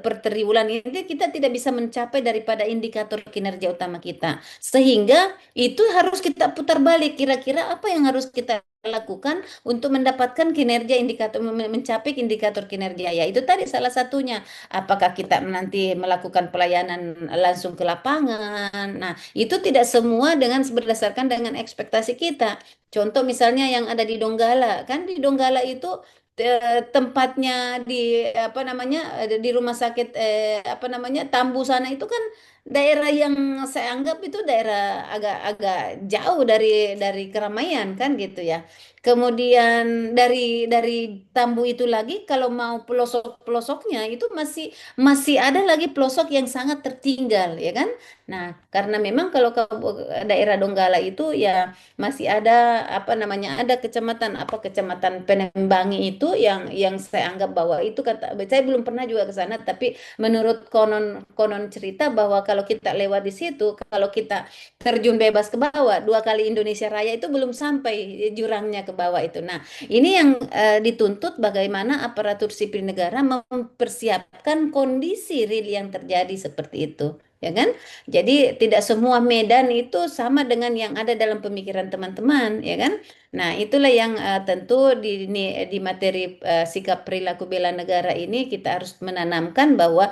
per triwulan ini kita tidak bisa mencapai daripada indikator kinerja utama kita. Sehingga itu harus kita putar balik, kira-kira apa yang harus kita lakukan untuk mendapatkan kinerja indikator, mencapai indikator kinerja, ya itu tadi salah satunya, apakah kita nanti melakukan pelayanan langsung ke lapangan. Nah itu tidak semua berdasarkan dengan ekspektasi kita. Contoh misalnya yang ada di Donggala, kan di Donggala itu tempatnya di apa namanya di rumah sakit Tambu sana itu kan daerah yang saya anggap itu daerah agak-agak jauh dari keramaian kan gitu ya. Kemudian dari Tambu itu lagi kalau mau pelosok-pelosoknya itu masih masih ada lagi pelosok yang sangat tertinggal, ya kan. Nah karena memang kalau ke daerah Donggala itu ya masih ada ada kecamatan Penembangi itu yang saya anggap bahwa itu, kata saya belum pernah juga ke sana, tapi menurut konon konon cerita bahwa kalau kita lewat di situ, kalau kita terjun bebas ke bawah 2 kali Indonesia Raya itu belum sampai jurangnya ke bawah itu. Nah ini yang dituntut, bagaimana aparatur sipil negara mempersiapkan kondisi real yang terjadi seperti itu, ya kan? Jadi tidak semua medan itu sama dengan yang ada dalam pemikiran teman-teman, ya kan? Nah, itulah yang tentu di materi sikap perilaku bela negara ini kita harus menanamkan bahwa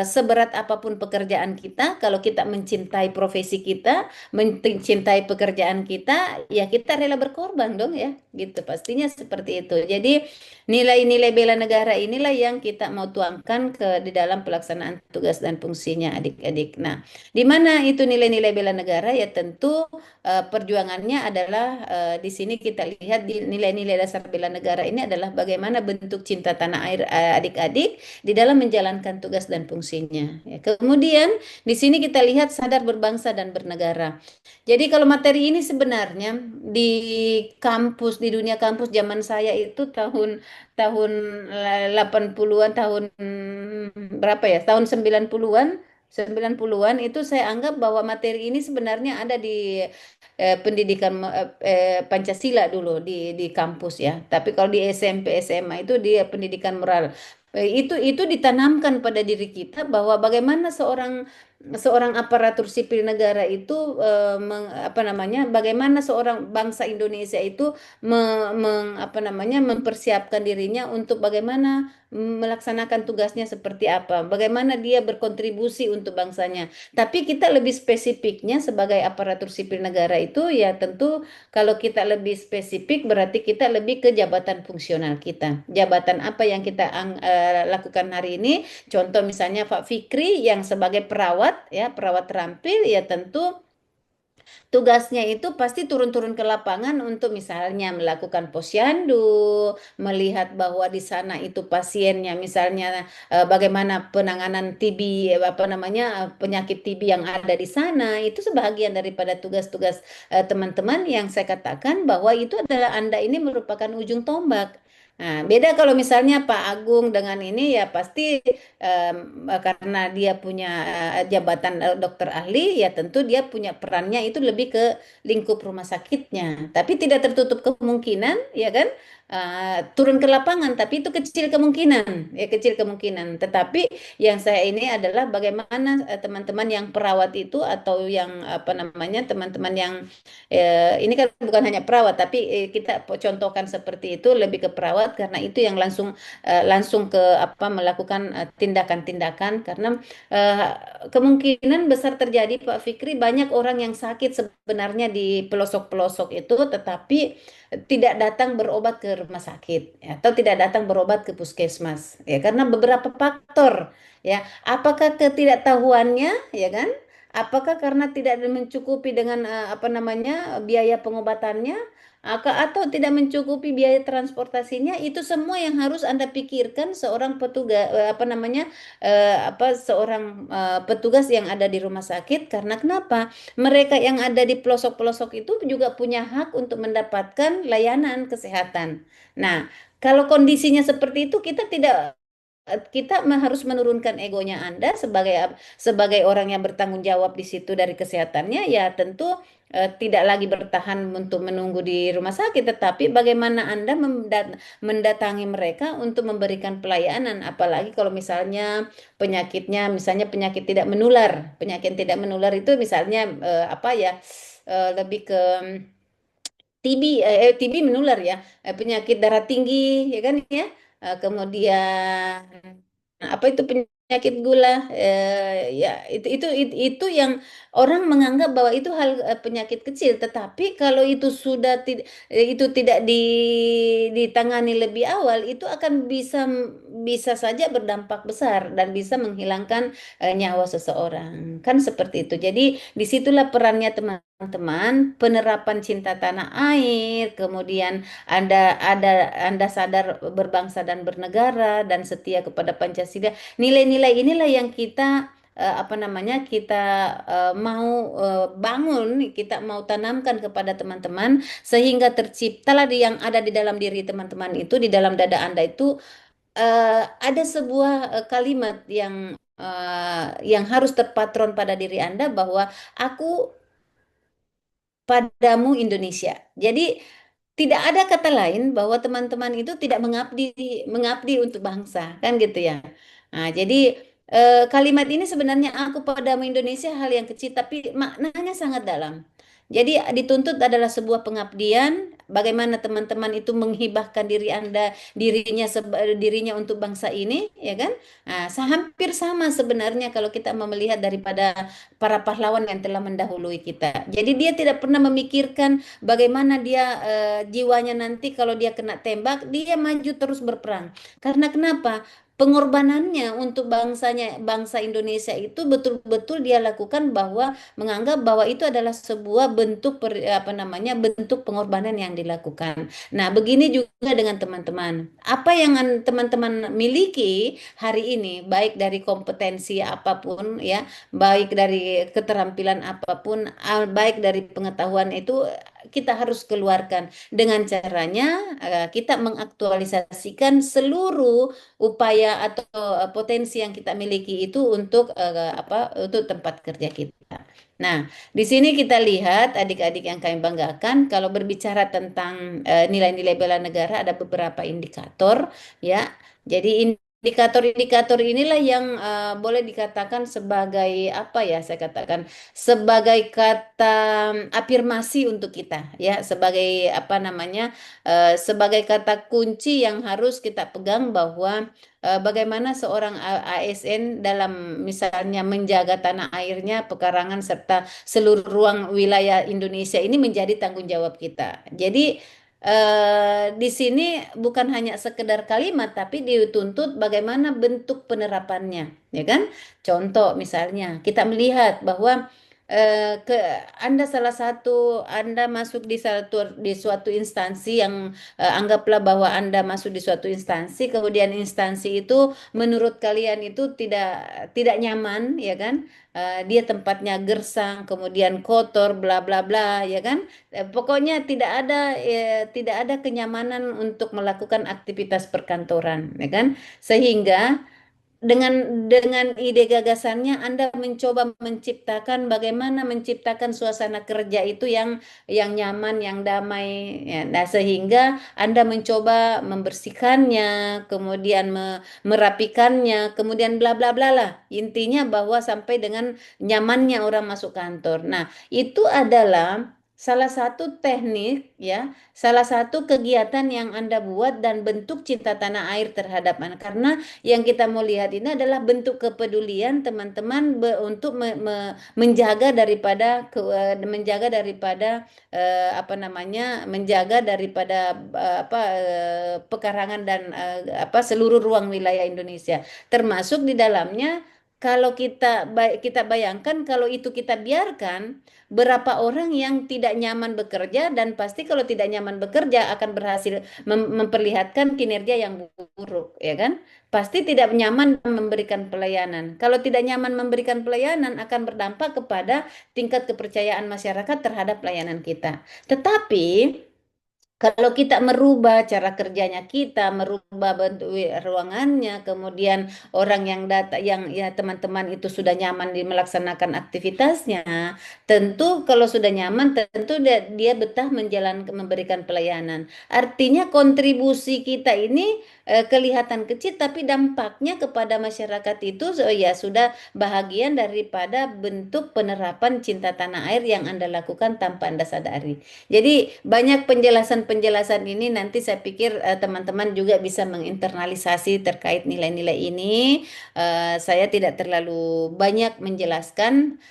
seberat apapun pekerjaan kita, kalau kita mencintai profesi kita, mencintai pekerjaan kita, ya kita rela berkorban dong ya, gitu. Pastinya seperti itu. Jadi nilai-nilai bela negara inilah yang kita mau tuangkan di dalam pelaksanaan tugas dan fungsinya adik-adik. Nah, di mana itu nilai-nilai bela negara? Ya tentu perjuangannya adalah di sini kita lihat di nilai-nilai dasar bela negara ini adalah bagaimana bentuk cinta tanah air adik-adik di dalam menjalankan tugas dan fungsinya. Ya, kemudian di sini kita lihat sadar berbangsa dan bernegara. Jadi kalau materi ini sebenarnya di kampus, di dunia kampus zaman saya itu tahun tahun 80-an, tahun berapa ya? Tahun 90-an itu saya anggap bahwa materi ini sebenarnya ada di pendidikan Pancasila dulu di kampus ya. Tapi kalau di SMP SMA itu di pendidikan moral. Itu ditanamkan pada diri kita bahwa bagaimana seorang seorang aparatur sipil negara itu bagaimana seorang bangsa Indonesia itu mempersiapkan dirinya untuk bagaimana melaksanakan tugasnya seperti apa, bagaimana dia berkontribusi untuk bangsanya. Tapi kita lebih spesifiknya sebagai aparatur sipil negara itu ya tentu kalau kita lebih spesifik berarti kita lebih ke jabatan fungsional kita. Jabatan apa yang kita lakukan hari ini? Contoh misalnya Pak Fikri yang sebagai perawat ya, perawat terampil ya tentu tugasnya itu pasti turun-turun ke lapangan untuk misalnya melakukan posyandu, melihat bahwa di sana itu pasiennya misalnya bagaimana penanganan TB penyakit TB yang ada di sana, itu sebahagian daripada tugas-tugas teman-teman yang saya katakan bahwa itu adalah Anda ini merupakan ujung tombak. Nah, beda kalau misalnya Pak Agung dengan ini ya pasti karena dia punya jabatan dokter ahli, ya tentu dia punya perannya itu lebih ke lingkup rumah sakitnya. Tapi tidak tertutup kemungkinan, ya kan, turun ke lapangan. Tapi itu kecil kemungkinan, ya kecil kemungkinan. Tetapi yang saya ini adalah bagaimana teman-teman yang perawat itu atau yang teman-teman yang ini kan bukan hanya perawat, tapi kita contohkan seperti itu lebih ke perawat karena itu yang langsung ke melakukan tindakan-tindakan karena eh, kemungkinan besar terjadi Pak Fikri banyak orang yang sakit sebenarnya di pelosok-pelosok itu tetapi tidak datang berobat ke rumah sakit ya, atau tidak datang berobat ke puskesmas ya karena beberapa faktor ya, apakah ketidaktahuannya ya kan, apakah karena tidak mencukupi dengan biaya pengobatannya, atau tidak mencukupi biaya transportasinya, itu semua yang harus Anda pikirkan seorang petugas seorang petugas yang ada di rumah sakit. Karena kenapa? Mereka yang ada di pelosok-pelosok itu juga punya hak untuk mendapatkan layanan kesehatan. Nah, kalau kondisinya seperti itu kita harus menurunkan egonya Anda sebagai orang yang bertanggung jawab di situ dari kesehatannya, ya tentu tidak lagi bertahan untuk menunggu di rumah sakit, tetapi bagaimana Anda mendatangi mereka untuk memberikan pelayanan, apalagi kalau misalnya penyakitnya, misalnya penyakit tidak menular, penyakit tidak menular itu misalnya lebih ke TB menular ya, penyakit darah tinggi ya kan ya. Kemudian apa itu penyakit gula, ya itu yang orang menganggap bahwa itu hal penyakit kecil, tetapi kalau itu sudah itu tidak ditangani lebih awal itu akan bisa saja berdampak besar dan bisa menghilangkan nyawa seseorang kan seperti itu. Jadi disitulah perannya teman-teman, penerapan cinta tanah air, kemudian Anda sadar berbangsa dan bernegara dan setia kepada Pancasila. Nilai-nilai inilah yang kita kita mau bangun, kita mau tanamkan kepada teman-teman sehingga terciptalah yang ada di dalam diri teman-teman itu, di dalam dada Anda itu ada sebuah kalimat yang harus terpatron pada diri Anda bahwa aku padamu Indonesia. Jadi tidak ada kata lain bahwa teman-teman itu tidak mengabdi untuk bangsa, kan gitu ya. Nah, jadi kalimat ini sebenarnya aku padamu Indonesia hal yang kecil tapi maknanya sangat dalam. Jadi dituntut adalah sebuah pengabdian, bagaimana teman-teman itu menghibahkan dirinya untuk bangsa ini, ya kan? Nah, hampir sama sebenarnya kalau kita melihat daripada para pahlawan yang telah mendahului kita. Jadi dia tidak pernah memikirkan bagaimana dia jiwanya nanti kalau dia kena tembak, dia maju terus berperang. Karena kenapa? Pengorbanannya untuk bangsa Indonesia itu betul-betul dia lakukan bahwa menganggap bahwa itu adalah sebuah bentuk pengorbanan yang dilakukan. Nah, begini juga dengan teman-teman. Apa yang teman-teman miliki hari ini, baik dari kompetensi apapun ya, baik dari keterampilan apapun, baik dari pengetahuan itu kita harus keluarkan dengan caranya kita mengaktualisasikan seluruh upaya atau potensi yang kita miliki itu untuk tempat kerja kita. Nah, di sini kita lihat adik-adik yang kami banggakan, kalau berbicara tentang nilai-nilai bela negara ada beberapa indikator ya. Jadi indikator-indikator inilah yang boleh dikatakan sebagai apa ya, saya katakan sebagai kata afirmasi untuk kita ya, sebagai apa namanya, sebagai kata kunci yang harus kita pegang bahwa bagaimana seorang ASN dalam misalnya menjaga tanah airnya, pekarangan serta seluruh ruang wilayah Indonesia ini menjadi tanggung jawab kita. Jadi di sini bukan hanya sekedar kalimat, tapi dituntut bagaimana bentuk penerapannya, ya kan? Contoh misalnya kita melihat bahwa ke Anda salah satu Anda masuk di suatu instansi yang anggaplah bahwa Anda masuk di suatu instansi, kemudian instansi itu menurut kalian itu tidak nyaman, ya kan? Dia tempatnya gersang, kemudian kotor, bla bla bla, ya kan? Pokoknya tidak ada kenyamanan untuk melakukan aktivitas perkantoran, ya kan? Sehingga dengan ide gagasannya Anda mencoba menciptakan bagaimana menciptakan suasana kerja itu yang nyaman, yang damai, ya. Nah, sehingga Anda mencoba membersihkannya, kemudian merapikannya, kemudian bla bla bla lah. Intinya bahwa sampai dengan nyamannya orang masuk kantor. Nah, itu adalah salah satu teknik ya, salah satu kegiatan yang Anda buat dan bentuk cinta tanah air terhadap anak. Karena yang kita mau lihat ini adalah bentuk kepedulian teman-teman untuk menjaga daripada apa namanya, menjaga daripada pekarangan dan seluruh ruang wilayah Indonesia, termasuk di dalamnya. Kalau kita bayangkan kalau itu kita biarkan, berapa orang yang tidak nyaman bekerja, dan pasti kalau tidak nyaman bekerja akan berhasil memperlihatkan kinerja yang buruk, ya kan? Pasti tidak nyaman memberikan pelayanan. Kalau tidak nyaman memberikan pelayanan akan berdampak kepada tingkat kepercayaan masyarakat terhadap pelayanan kita. Tetapi kalau kita merubah cara kerjanya, kita merubah bentuk ruangannya, kemudian orang yang yang ya teman-teman itu sudah nyaman di melaksanakan aktivitasnya, tentu kalau sudah nyaman, tentu dia betah memberikan pelayanan. Artinya kontribusi kita ini kelihatan kecil, tapi dampaknya kepada masyarakat itu ya sudah bahagian daripada bentuk penerapan cinta tanah air yang Anda lakukan tanpa Anda sadari. Jadi banyak penjelasan-penjelasan ini nanti saya pikir teman-teman juga bisa menginternalisasi terkait nilai-nilai ini. Saya tidak terlalu banyak menjelaskan,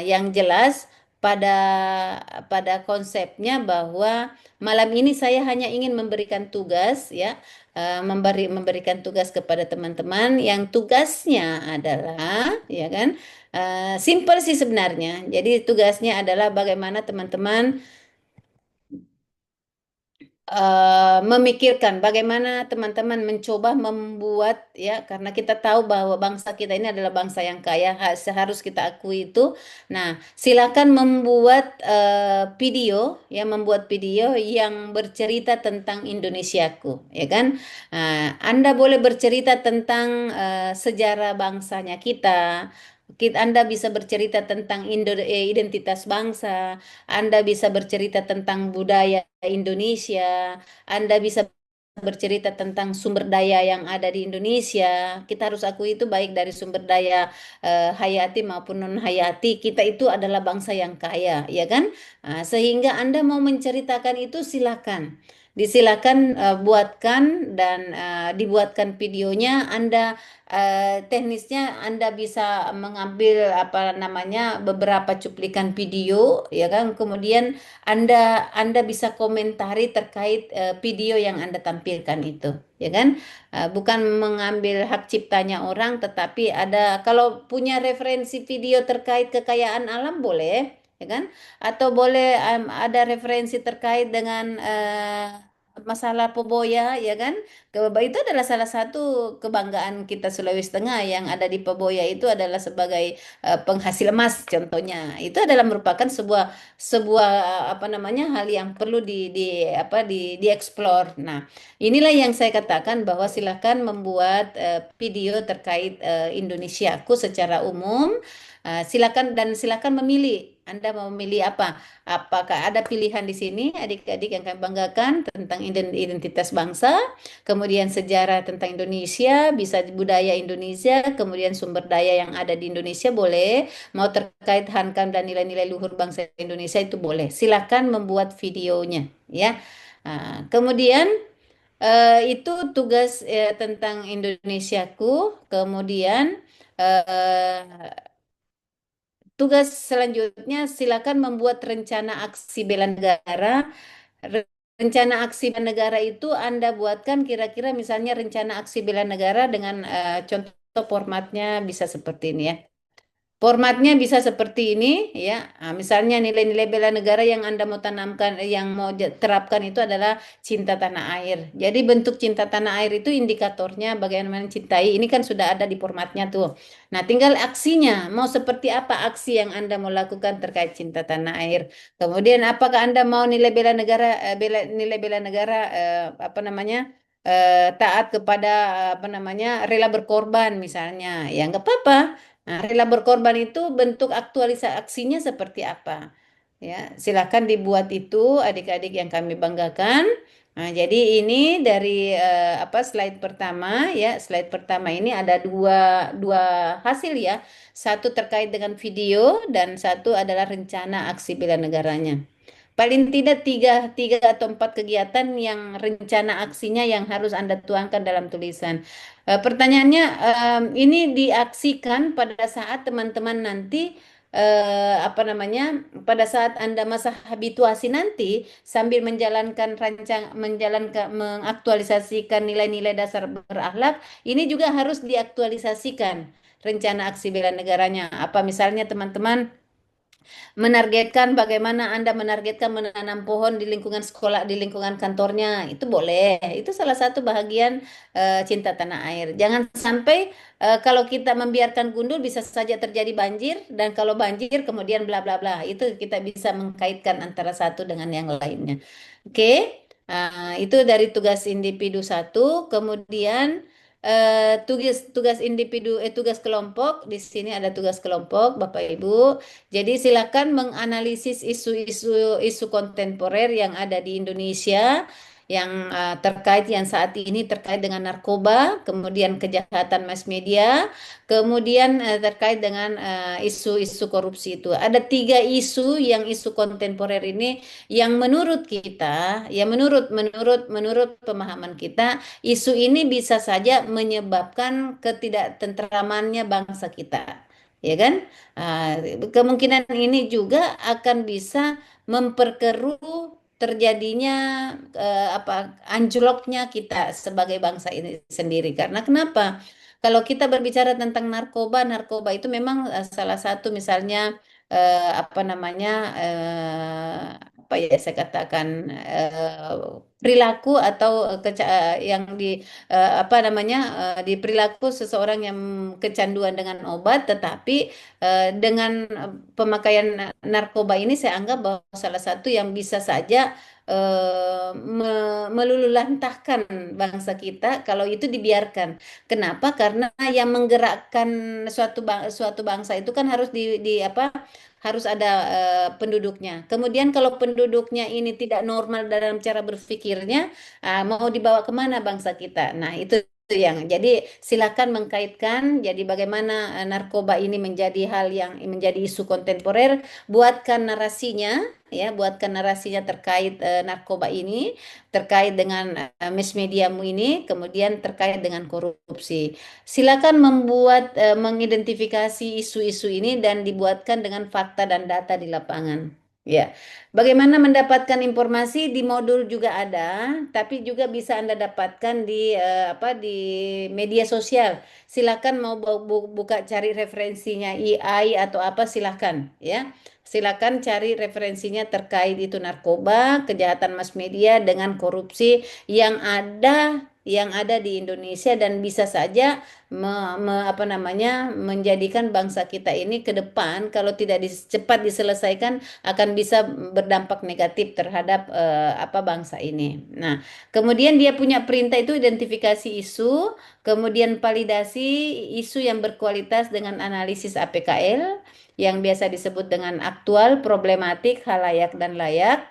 yang jelas pada pada konsepnya bahwa malam ini saya hanya ingin memberikan tugas ya, memberikan tugas kepada teman-teman yang tugasnya adalah ya kan, simple sih sebenarnya. Jadi tugasnya adalah bagaimana teman-teman memikirkan bagaimana teman-teman mencoba membuat ya, karena kita tahu bahwa bangsa kita ini adalah bangsa yang kaya, seharus kita akui itu. Nah, silakan membuat video ya, membuat video yang bercerita tentang Indonesiaku, ya kan? Anda boleh bercerita tentang sejarah bangsanya kita. Anda bisa bercerita tentang identitas bangsa, Anda bisa bercerita tentang budaya Indonesia, Anda bisa bercerita tentang sumber daya yang ada di Indonesia. Kita harus akui itu baik dari sumber daya hayati maupun non hayati. Kita itu adalah bangsa yang kaya, ya kan? Sehingga Anda mau menceritakan itu silakan. Disilakan buatkan dan dibuatkan videonya. Anda teknisnya Anda bisa mengambil apa namanya beberapa cuplikan video, ya kan? Kemudian anda bisa komentari terkait video yang Anda tampilkan itu, ya kan? Bukan mengambil hak ciptanya orang, tetapi kalau punya referensi video terkait kekayaan alam boleh, ya kan? Atau boleh ada referensi terkait dengan masalah Poboya, ya kan? Itu adalah salah satu kebanggaan kita Sulawesi Tengah, yang ada di Poboya itu adalah sebagai penghasil emas contohnya. Itu adalah merupakan sebuah apa namanya hal yang perlu dieksplor. Nah, inilah yang saya katakan bahwa silakan membuat video terkait Indonesiaku secara umum. Silakan memilih. Anda mau memilih apa? Apakah ada pilihan di sini adik-adik yang kami banggakan tentang identitas bangsa, kemudian sejarah tentang Indonesia, bisa budaya Indonesia, kemudian sumber daya yang ada di Indonesia boleh, mau terkait hankam dan nilai-nilai luhur bangsa Indonesia itu boleh. Silakan membuat videonya ya. Kemudian itu tugas tentang Indonesiaku, kemudian eh, tugas selanjutnya silakan membuat rencana aksi bela negara. Rencana aksi bela negara itu Anda buatkan kira-kira misalnya rencana aksi bela negara dengan contoh formatnya bisa seperti ini ya. Formatnya bisa seperti ini ya. Misalnya nilai-nilai bela negara yang Anda mau tanamkan, yang mau terapkan itu adalah cinta tanah air. Jadi bentuk cinta tanah air itu indikatornya bagaimana mencintai. Ini kan sudah ada di formatnya tuh. Nah, tinggal aksinya. Mau seperti apa aksi yang Anda mau lakukan terkait cinta tanah air. Kemudian apakah Anda mau nilai bela negara, nilai bela negara apa namanya? Taat kepada apa namanya? Rela berkorban misalnya. Ya nggak apa-apa. Nah, rela berkorban itu bentuk aktualisasi aksinya seperti apa? Ya, silakan dibuat itu adik-adik yang kami banggakan. Nah, jadi ini dari apa slide pertama ya. Slide pertama ini ada dua hasil ya. Satu terkait dengan video dan satu adalah rencana aksi bela negaranya. Paling tidak tiga atau empat kegiatan yang rencana aksinya yang harus Anda tuangkan dalam tulisan. Pertanyaannya, ini diaksikan pada saat teman-teman nanti apa namanya? Pada saat Anda masa habituasi nanti sambil menjalankan mengaktualisasikan nilai-nilai dasar berakhlak, ini juga harus diaktualisasikan rencana aksi bela negaranya. Apa misalnya teman-teman menargetkan bagaimana Anda menargetkan menanam pohon di lingkungan sekolah, di lingkungan kantornya, itu boleh. Itu salah satu bahagian cinta tanah air. Jangan sampai kalau kita membiarkan gundul bisa saja terjadi banjir dan kalau banjir kemudian bla bla bla. Itu kita bisa mengkaitkan antara satu dengan yang lainnya. Oke. Itu dari tugas individu satu, kemudian tugas tugas individu tugas kelompok di sini ada tugas kelompok Bapak Ibu. Jadi silakan menganalisis isu kontemporer yang ada di Indonesia yang terkait yang saat ini terkait dengan narkoba, kemudian kejahatan mass media, kemudian terkait dengan isu-isu korupsi itu. Ada tiga isu yang isu kontemporer ini yang menurut kita, ya menurut pemahaman kita, isu ini bisa saja menyebabkan ketidaktentramannya bangsa kita, ya kan? Ah, Kemungkinan ini juga akan bisa memperkeruh terjadinya apa anjloknya kita sebagai bangsa ini sendiri. Karena kenapa? Kalau kita berbicara tentang narkoba, narkoba itu memang salah satu misalnya apa namanya apa ya saya katakan perilaku atau yang di apa namanya di perilaku seseorang yang kecanduan dengan obat, tetapi dengan pemakaian narkoba ini saya anggap bahwa salah satu yang bisa saja melululantahkan bangsa kita kalau itu dibiarkan. Kenapa? Karena yang menggerakkan suatu bangsa itu kan harus di apa? Harus ada penduduknya. Kemudian kalau penduduknya ini tidak normal dalam cara berpikirnya, mau dibawa kemana bangsa kita? Nah, itu yang jadi silakan mengkaitkan jadi bagaimana narkoba ini menjadi hal yang menjadi isu kontemporer, buatkan narasinya ya, buatkan narasinya terkait narkoba ini, terkait dengan mass mediamu ini, kemudian terkait dengan korupsi. Silakan mengidentifikasi isu-isu ini dan dibuatkan dengan fakta dan data di lapangan. Ya, bagaimana mendapatkan informasi di modul juga ada, tapi juga bisa Anda dapatkan di apa di media sosial. Silakan mau buka cari referensinya AI atau apa silakan ya. Silakan cari referensinya terkait itu narkoba, kejahatan mass media dengan korupsi yang ada yang ada di Indonesia dan bisa saja menjadikan bangsa kita ini ke depan kalau tidak cepat diselesaikan akan bisa berdampak negatif terhadap bangsa ini. Nah, kemudian dia punya perintah itu identifikasi isu, kemudian validasi isu yang berkualitas dengan analisis APKL yang biasa disebut dengan aktual, problematik, halayak, dan layak.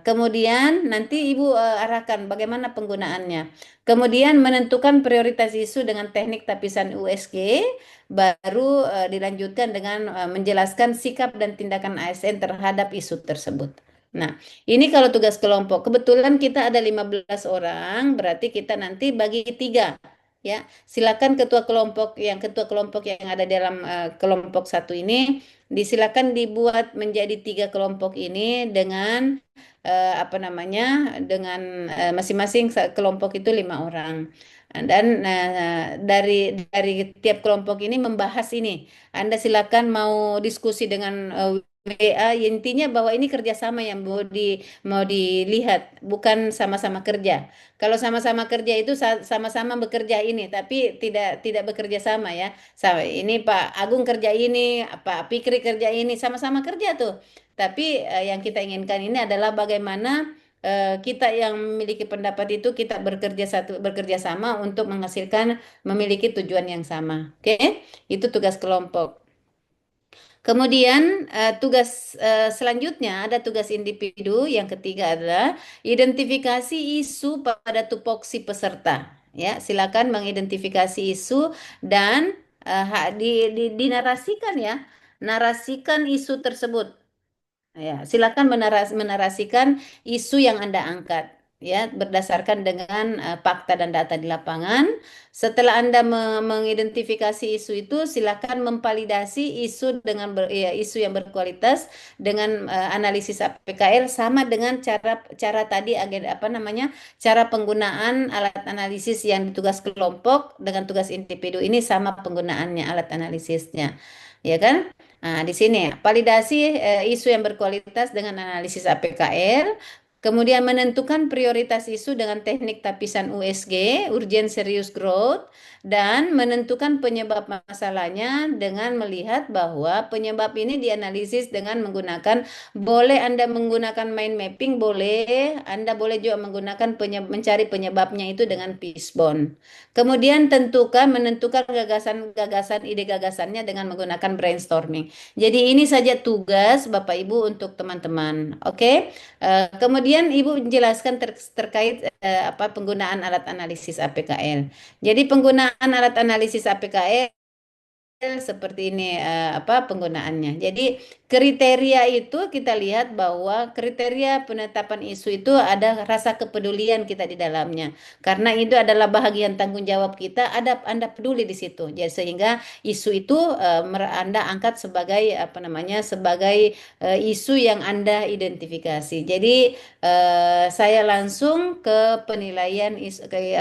Kemudian nanti Ibu arahkan bagaimana penggunaannya. Kemudian menentukan prioritas isu dengan teknik tapisan USG, baru dilanjutkan dengan menjelaskan sikap dan tindakan ASN terhadap isu tersebut. Nah, ini kalau tugas kelompok. Kebetulan kita ada 15 orang, berarti kita nanti bagi 3. Ya, silakan ketua kelompok yang ada dalam kelompok 1 ini disilakan dibuat menjadi 3 kelompok ini dengan dengan masing-masing kelompok itu 5 orang. Dan dari tiap kelompok ini membahas ini. Anda silakan mau diskusi dengan WA, intinya bahwa ini kerjasama yang mau dilihat, bukan sama-sama kerja. Kalau sama-sama kerja itu sama-sama bekerja ini, tapi tidak bekerja sama ya. Ini Pak Agung kerja ini, Pak Pikri kerja ini, sama-sama kerja tuh. Tapi yang kita inginkan ini adalah bagaimana kita yang memiliki pendapat itu kita bekerja sama untuk memiliki tujuan yang sama. Oke? Itu tugas kelompok. Kemudian tugas selanjutnya ada tugas individu. Yang ketiga adalah identifikasi isu pada tupoksi peserta. Ya, silakan mengidentifikasi isu dan dinarasikan ya. Narasikan isu tersebut. Ya, silakan menarasikan isu yang Anda angkat ya berdasarkan dengan fakta dan data di lapangan. Setelah Anda mengidentifikasi isu itu, silakan memvalidasi isu dengan isu yang berkualitas dengan analisis APKL sama dengan cara tadi cara penggunaan alat analisis yang tugas kelompok dengan tugas individu ini sama penggunaannya alat analisisnya. Ya kan? Nah, di sini validasi isu yang berkualitas dengan analisis APKL, kemudian menentukan prioritas isu dengan teknik tapisan USG, urgent serious growth, dan menentukan penyebab masalahnya dengan melihat bahwa penyebab ini dianalisis dengan boleh Anda menggunakan mind mapping, boleh Anda boleh juga menggunakan mencari penyebabnya itu dengan fishbone. Kemudian menentukan gagasan ide gagasannya dengan menggunakan brainstorming. Jadi ini saja tugas Bapak Ibu untuk teman-teman. Oke. Kemudian Ibu menjelaskan terkait penggunaan alat analisis APKL. Jadi penggunaan alat analisis APKL seperti ini penggunaannya. Jadi kriteria itu kita lihat bahwa kriteria penetapan isu itu ada rasa kepedulian kita di dalamnya. Karena itu adalah bahagian tanggung jawab kita, Anda peduli di situ. Jadi sehingga isu itu Anda angkat sebagai sebagai isu yang Anda identifikasi. Jadi saya langsung ke penilaian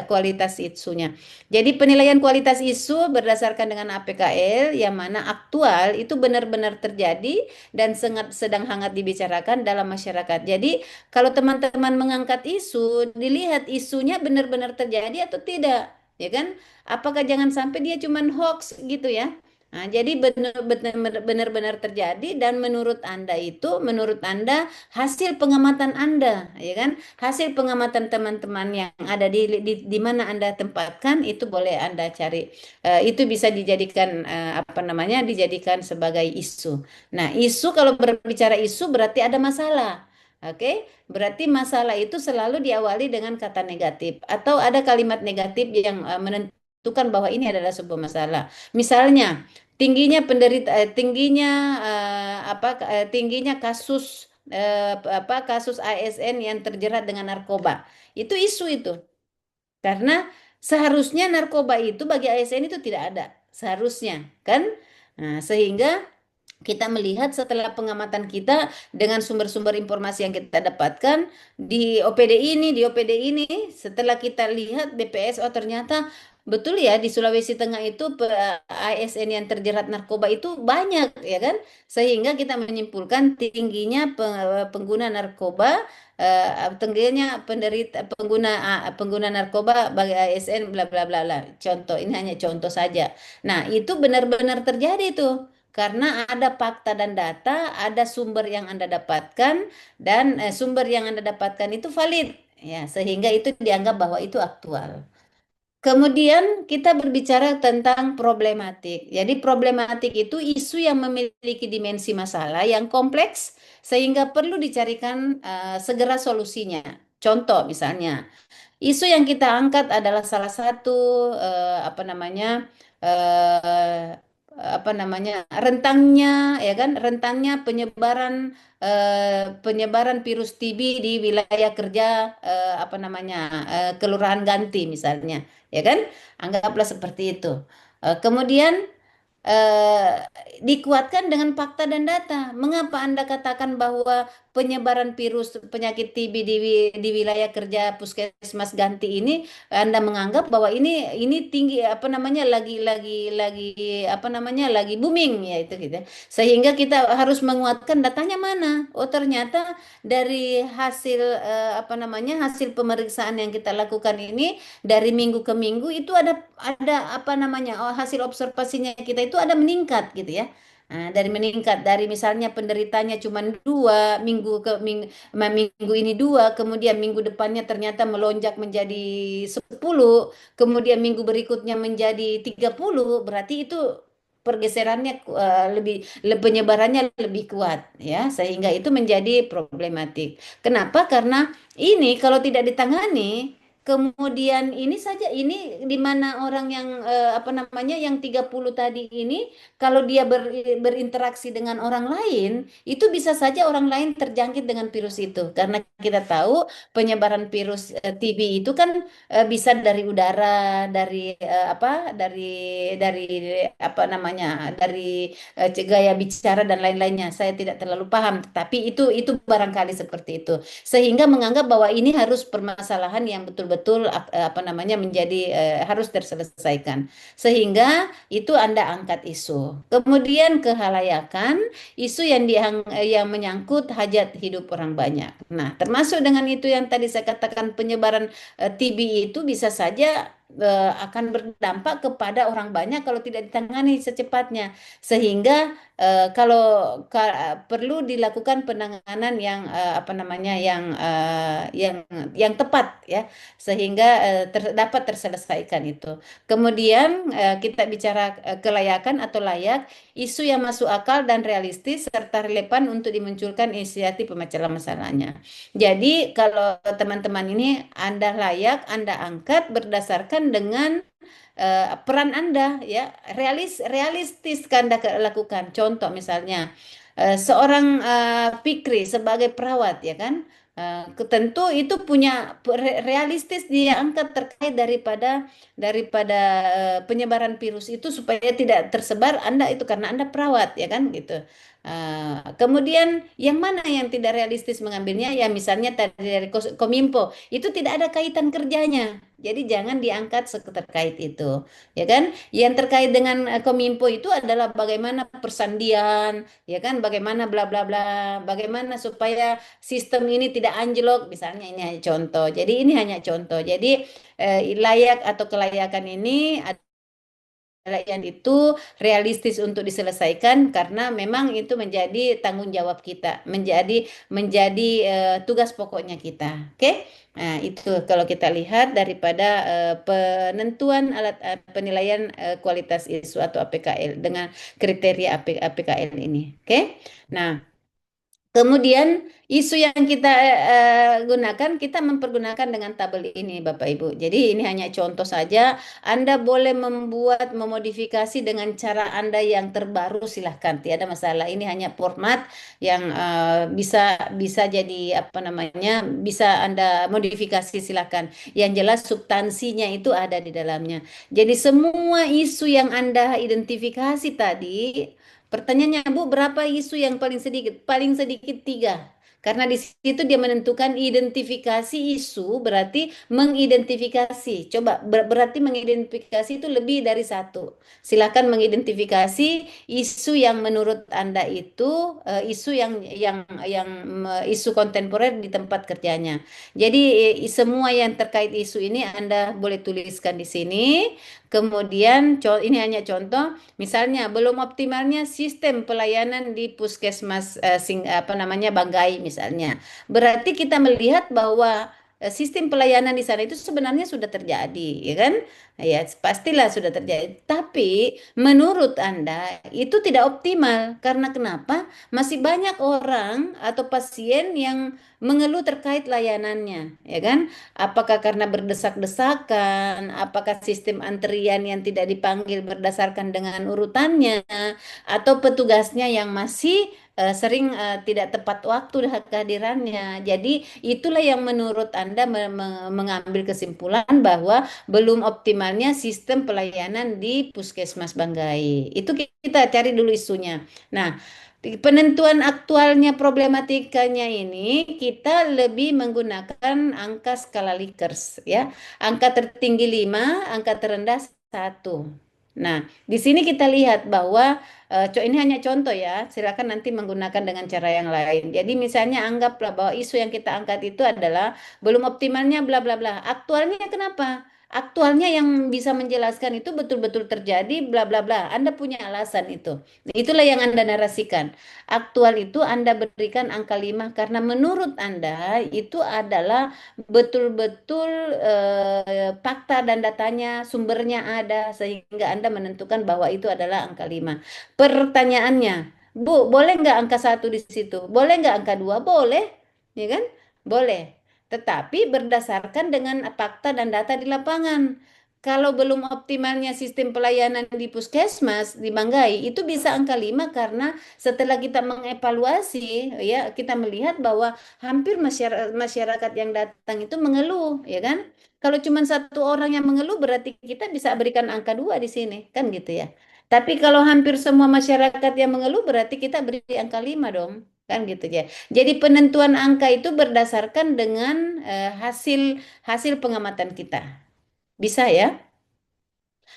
kualitas isunya. Jadi penilaian kualitas isu berdasarkan dengan APKL yang mana aktual itu benar-benar terjadi dan sedang hangat dibicarakan dalam masyarakat. Jadi kalau teman-teman mengangkat isu, dilihat isunya benar-benar terjadi atau tidak, ya kan? Apakah jangan sampai dia cuman hoax gitu ya? Nah, jadi benar-benar terjadi dan menurut Anda hasil pengamatan Anda, ya kan? Hasil pengamatan teman-teman yang ada di mana Anda tempatkan itu boleh Anda cari. Itu bisa dijadikan dijadikan sebagai isu. Nah, isu kalau berbicara isu berarti ada masalah. Oke, berarti masalah itu selalu diawali dengan kata negatif atau ada kalimat negatif yang menentukan bahwa ini adalah sebuah masalah. Misalnya, tingginya kasus kasus ASN yang terjerat dengan narkoba. Itu isu itu. Karena seharusnya narkoba itu bagi ASN itu tidak ada. Seharusnya, kan? Nah, sehingga kita melihat setelah pengamatan kita dengan sumber-sumber informasi yang kita dapatkan di OPD ini, setelah kita lihat BPS, oh ternyata betul ya, di Sulawesi Tengah itu ASN yang terjerat narkoba itu banyak, ya kan? Sehingga kita menyimpulkan tingginya pengguna narkoba, tingginya pengguna narkoba bagi ASN bla bla bla bla. Contoh, ini hanya contoh saja. Nah, itu benar-benar terjadi tuh. Karena ada fakta dan data, ada sumber yang Anda dapatkan, dan sumber yang Anda dapatkan itu valid. Ya, sehingga itu dianggap bahwa itu aktual. Kemudian kita berbicara tentang problematik. Jadi problematik itu isu yang memiliki dimensi masalah yang kompleks sehingga perlu dicarikan segera solusinya. Contoh misalnya, isu yang kita angkat adalah salah satu eh, rentangnya, ya kan, rentangnya penyebaran virus TB di wilayah kerja, Kelurahan Ganti misalnya, ya kan, anggaplah seperti itu. Kemudian eh, dikuatkan dengan fakta dan data. Mengapa Anda katakan bahwa penyebaran virus penyakit TB di wilayah kerja Puskesmas Ganti ini, Anda menganggap bahwa ini tinggi, lagi booming ya itu gitu. Sehingga kita harus menguatkan datanya mana. Oh, ternyata dari hasil pemeriksaan yang kita lakukan ini dari minggu ke minggu itu hasil observasinya kita itu ada meningkat gitu ya. Nah, dari meningkat dari misalnya penderitanya cuma 2 minggu ini 2, kemudian minggu depannya ternyata melonjak menjadi 10, kemudian minggu berikutnya menjadi 30, berarti itu pergeserannya penyebarannya lebih kuat ya, sehingga itu menjadi problematik. Kenapa? Karena ini kalau tidak ditangani, kemudian ini di mana orang yang 30 tadi ini, kalau dia berinteraksi dengan orang lain, itu bisa saja orang lain terjangkit dengan virus itu. Karena kita tahu penyebaran virus TB itu kan bisa dari udara, dari gaya bicara dan lain-lainnya. Saya tidak terlalu paham, tapi itu barangkali seperti itu. Sehingga menganggap bahwa ini harus permasalahan yang betul-betul harus terselesaikan. Sehingga itu Anda angkat isu. Kemudian kehalayakan, isu yang menyangkut hajat hidup orang banyak. Nah, termasuk dengan itu yang tadi saya katakan, penyebaran TB itu bisa saja akan berdampak kepada orang banyak kalau tidak ditangani secepatnya. Sehingga perlu dilakukan penanganan yang tepat ya, sehingga dapat terselesaikan itu. Kemudian kita bicara kelayakan atau layak, isu yang masuk akal dan realistis serta relevan untuk dimunculkan inisiatif pemecahan masalahnya. Jadi kalau teman-teman ini Anda layak, Anda angkat berdasarkan dengan peran Anda ya, realistis Anda lakukan. Contoh misalnya seorang Fikri sebagai perawat ya kan, tentu itu punya realistis dia angkat terkait daripada penyebaran virus itu supaya tidak tersebar. Anda itu karena Anda perawat ya kan gitu. Kemudian yang mana yang tidak realistis mengambilnya ya, misalnya tadi dari Kominfo itu tidak ada kaitan kerjanya, jadi jangan diangkat terkait itu ya kan. Yang terkait dengan Kominfo itu adalah bagaimana persandian ya kan, bagaimana bla bla bla, bagaimana supaya sistem ini tidak anjlok misalnya. Ini hanya contoh, jadi ini hanya contoh. Jadi layak atau kelayakan ini yang itu realistis untuk diselesaikan karena memang itu menjadi tanggung jawab kita, menjadi tugas pokoknya kita. Oke? Nah, itu kalau kita lihat daripada penentuan alat penilaian kualitas isu atau APKL dengan kriteria APKL ini. Oke? Nah, kemudian isu yang kita gunakan, kita mempergunakan dengan tabel ini Bapak Ibu. Jadi ini hanya contoh saja. Anda boleh memodifikasi dengan cara Anda yang terbaru, silahkan. Tidak ada masalah. Ini hanya format yang bisa jadi bisa Anda modifikasi, silahkan. Yang jelas substansinya itu ada di dalamnya. Jadi semua isu yang Anda identifikasi tadi, pertanyaannya Bu, berapa isu yang paling sedikit? Paling sedikit 3. Karena di situ dia menentukan identifikasi isu, berarti mengidentifikasi. Coba berarti mengidentifikasi itu lebih dari satu. Silakan mengidentifikasi isu yang menurut Anda itu isu isu kontemporer di tempat kerjanya. Jadi semua yang terkait isu ini Anda boleh tuliskan di sini. Kemudian ini hanya contoh, misalnya belum optimalnya sistem pelayanan di puskesmas apa namanya Banggai misalnya. Berarti kita melihat bahwa sistem pelayanan di sana itu sebenarnya sudah terjadi, ya kan? Ya, pastilah sudah terjadi. Tapi menurut Anda itu tidak optimal karena kenapa? Masih banyak orang atau pasien yang mengeluh terkait layanannya, ya kan? Apakah karena berdesak-desakan, apakah sistem antrian yang tidak dipanggil berdasarkan dengan urutannya, atau petugasnya yang masih sering tidak tepat waktu kehadirannya. Jadi itulah yang menurut Anda mengambil kesimpulan bahwa belum optimalnya sistem pelayanan di Puskesmas Banggai. Itu kita cari dulu isunya. Nah, penentuan aktualnya problematikanya ini kita lebih menggunakan angka skala Likert ya. Angka tertinggi 5, angka terendah 1. Nah, di sini kita lihat bahwa ini hanya contoh ya, silakan nanti menggunakan dengan cara yang lain. Jadi misalnya anggaplah bahwa isu yang kita angkat itu adalah belum optimalnya bla bla bla. Aktualnya kenapa? Aktualnya yang bisa menjelaskan itu betul-betul terjadi bla bla bla. Anda punya alasan itu. Itulah yang Anda narasikan. Aktual itu Anda berikan angka 5 karena menurut Anda itu adalah betul-betul fakta dan datanya, sumbernya ada sehingga Anda menentukan bahwa itu adalah angka 5. Pertanyaannya, Bu, boleh nggak angka 1 di situ? Boleh nggak angka 2? Boleh, ya kan? Boleh. Tetapi berdasarkan dengan fakta dan data di lapangan. Kalau belum optimalnya sistem pelayanan di puskesmas di Manggai itu bisa angka 5 karena setelah kita mengevaluasi ya kita melihat bahwa hampir masyarakat yang datang itu mengeluh, ya kan? Kalau cuma satu orang yang mengeluh berarti kita bisa berikan angka 2 di sini, kan gitu ya. Tapi kalau hampir semua masyarakat yang mengeluh berarti kita beri angka 5 dong, kan gitu ya. Jadi penentuan angka itu berdasarkan dengan hasil hasil pengamatan kita. Bisa ya?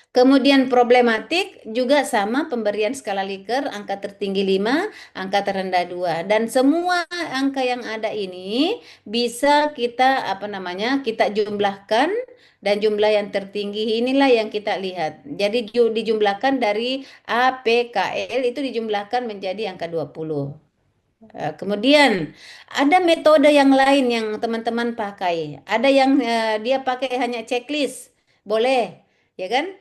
Kemudian problematik juga sama pemberian skala Likert, angka tertinggi 5, angka terendah 2. Dan semua angka yang ada ini bisa kita kita jumlahkan dan jumlah yang tertinggi inilah yang kita lihat. Jadi dijumlahkan dari APKL itu dijumlahkan menjadi angka 20. Kemudian ada metode yang lain yang teman-teman pakai. Ada yang dia pakai hanya checklist, boleh, ya kan?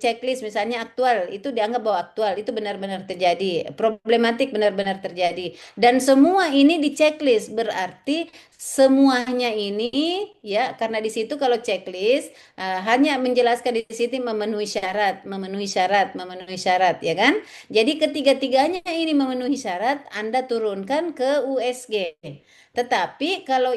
Checklist misalnya aktual itu dianggap bahwa aktual itu benar-benar terjadi, problematik benar-benar terjadi, dan semua ini di checklist berarti semuanya ini ya karena di situ kalau checklist hanya menjelaskan di situ memenuhi syarat, memenuhi syarat, memenuhi syarat, ya kan? Jadi ketiga-tiganya ini memenuhi syarat, Anda turunkan ke USG. Tetapi kalau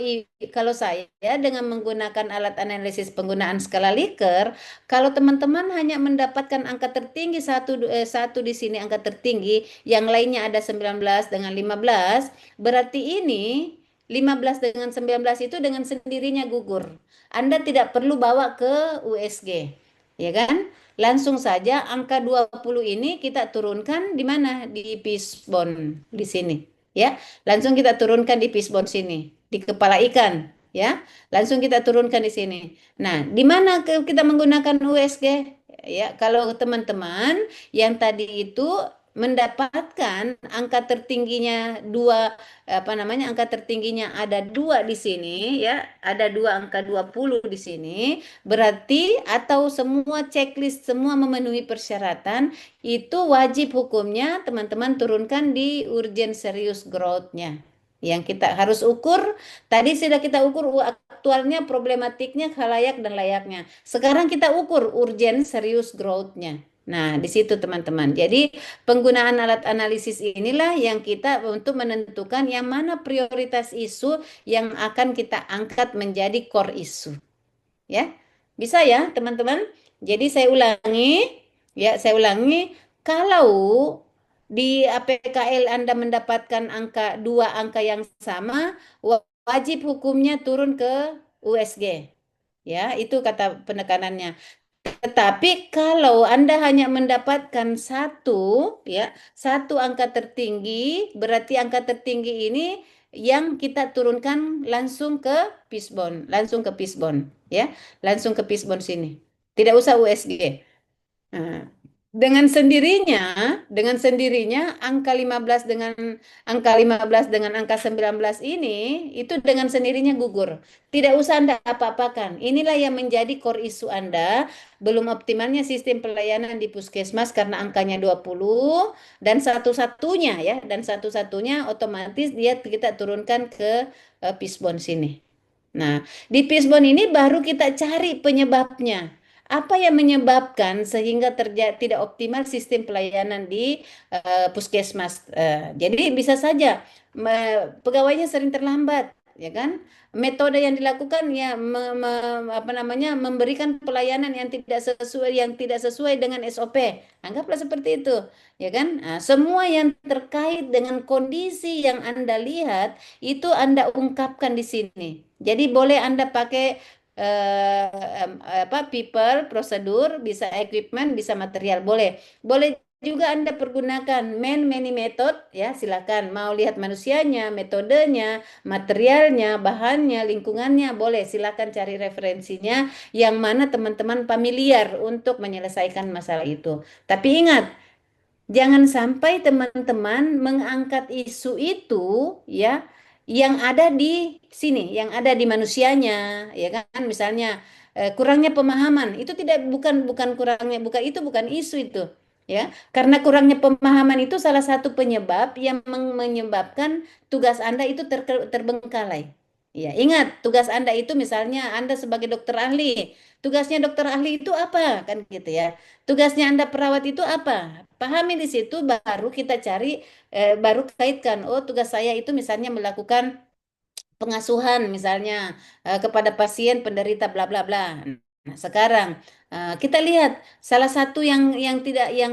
saya dengan menggunakan alat analisis penggunaan skala Likert, kalau teman-teman hanya mendapatkan angka tertinggi satu di sini angka tertinggi, yang lainnya ada 19 dengan 15, berarti ini 15 dengan 19 itu dengan sendirinya gugur. Anda tidak perlu bawa ke USG, ya kan? Langsung saja angka 20 ini kita turunkan di mana? Di Pisbon di sini, ya. Langsung kita turunkan di Pisbon sini, di kepala ikan, ya. Langsung kita turunkan di sini. Nah, di mana kita menggunakan USG? Ya, kalau teman-teman yang tadi itu mendapatkan angka tertingginya angka tertingginya ada 2 di sini ya, ada 2 angka 20 di sini, berarti atau semua checklist semua memenuhi persyaratan, itu wajib hukumnya teman-teman turunkan di urgen serius growth-nya. Yang kita harus ukur, tadi sudah kita ukur aktualnya, problematiknya, khalayak dan layaknya. Sekarang kita ukur urgen serius growth-nya. Nah, di situ teman-teman. Jadi penggunaan alat analisis inilah yang kita untuk menentukan yang mana prioritas isu yang akan kita angkat menjadi core isu. Ya. Bisa ya, teman-teman? Jadi saya ulangi, kalau di APKL Anda mendapatkan dua angka yang sama, wajib hukumnya turun ke USG. Ya, itu kata penekanannya. Tetapi kalau Anda hanya mendapatkan satu angka tertinggi, berarti angka tertinggi ini yang kita turunkan langsung ke Pisbon, ya, langsung ke Pisbon sini. Tidak usah USG. Nah, dengan sendirinya angka 15 dengan angka 19 ini itu dengan sendirinya gugur. Tidak usah Anda apa-apakan. Inilah yang menjadi core isu Anda, belum optimalnya sistem pelayanan di puskesmas karena angkanya 20 dan satu-satunya otomatis kita turunkan ke Pisbon sini. Nah, di Pisbon ini baru kita cari penyebabnya. Apa yang menyebabkan sehingga tidak optimal sistem pelayanan di puskesmas? Jadi bisa saja pegawainya sering terlambat, ya kan? Metode yang dilakukan ya memberikan pelayanan yang tidak sesuai dengan SOP. Anggaplah seperti itu, ya kan? Nah, semua yang terkait dengan kondisi yang Anda lihat itu Anda ungkapkan di sini. Jadi boleh Anda pakai people, prosedur, bisa equipment, bisa material, boleh. Boleh juga Anda pergunakan many method, ya silakan. Mau lihat manusianya, metodenya, materialnya, bahannya, lingkungannya, boleh. Silakan cari referensinya yang mana teman-teman familiar untuk menyelesaikan masalah itu. Tapi ingat, jangan sampai teman-teman mengangkat isu itu ya yang ada di sini, yang ada di manusianya, ya kan? Misalnya kurangnya pemahaman, itu bukan isu itu, ya. Karena kurangnya pemahaman itu salah satu penyebab yang menyebabkan tugas Anda itu terbengkalai. Ya, ingat, tugas Anda itu misalnya Anda sebagai dokter ahli, tugasnya dokter ahli itu apa? Kan gitu ya. Tugasnya Anda perawat itu apa? Pahami di situ baru kita cari baru kaitkan. Oh, tugas saya itu misalnya melakukan pengasuhan misalnya kepada pasien penderita bla bla bla. Nah, sekarang kita lihat salah satu yang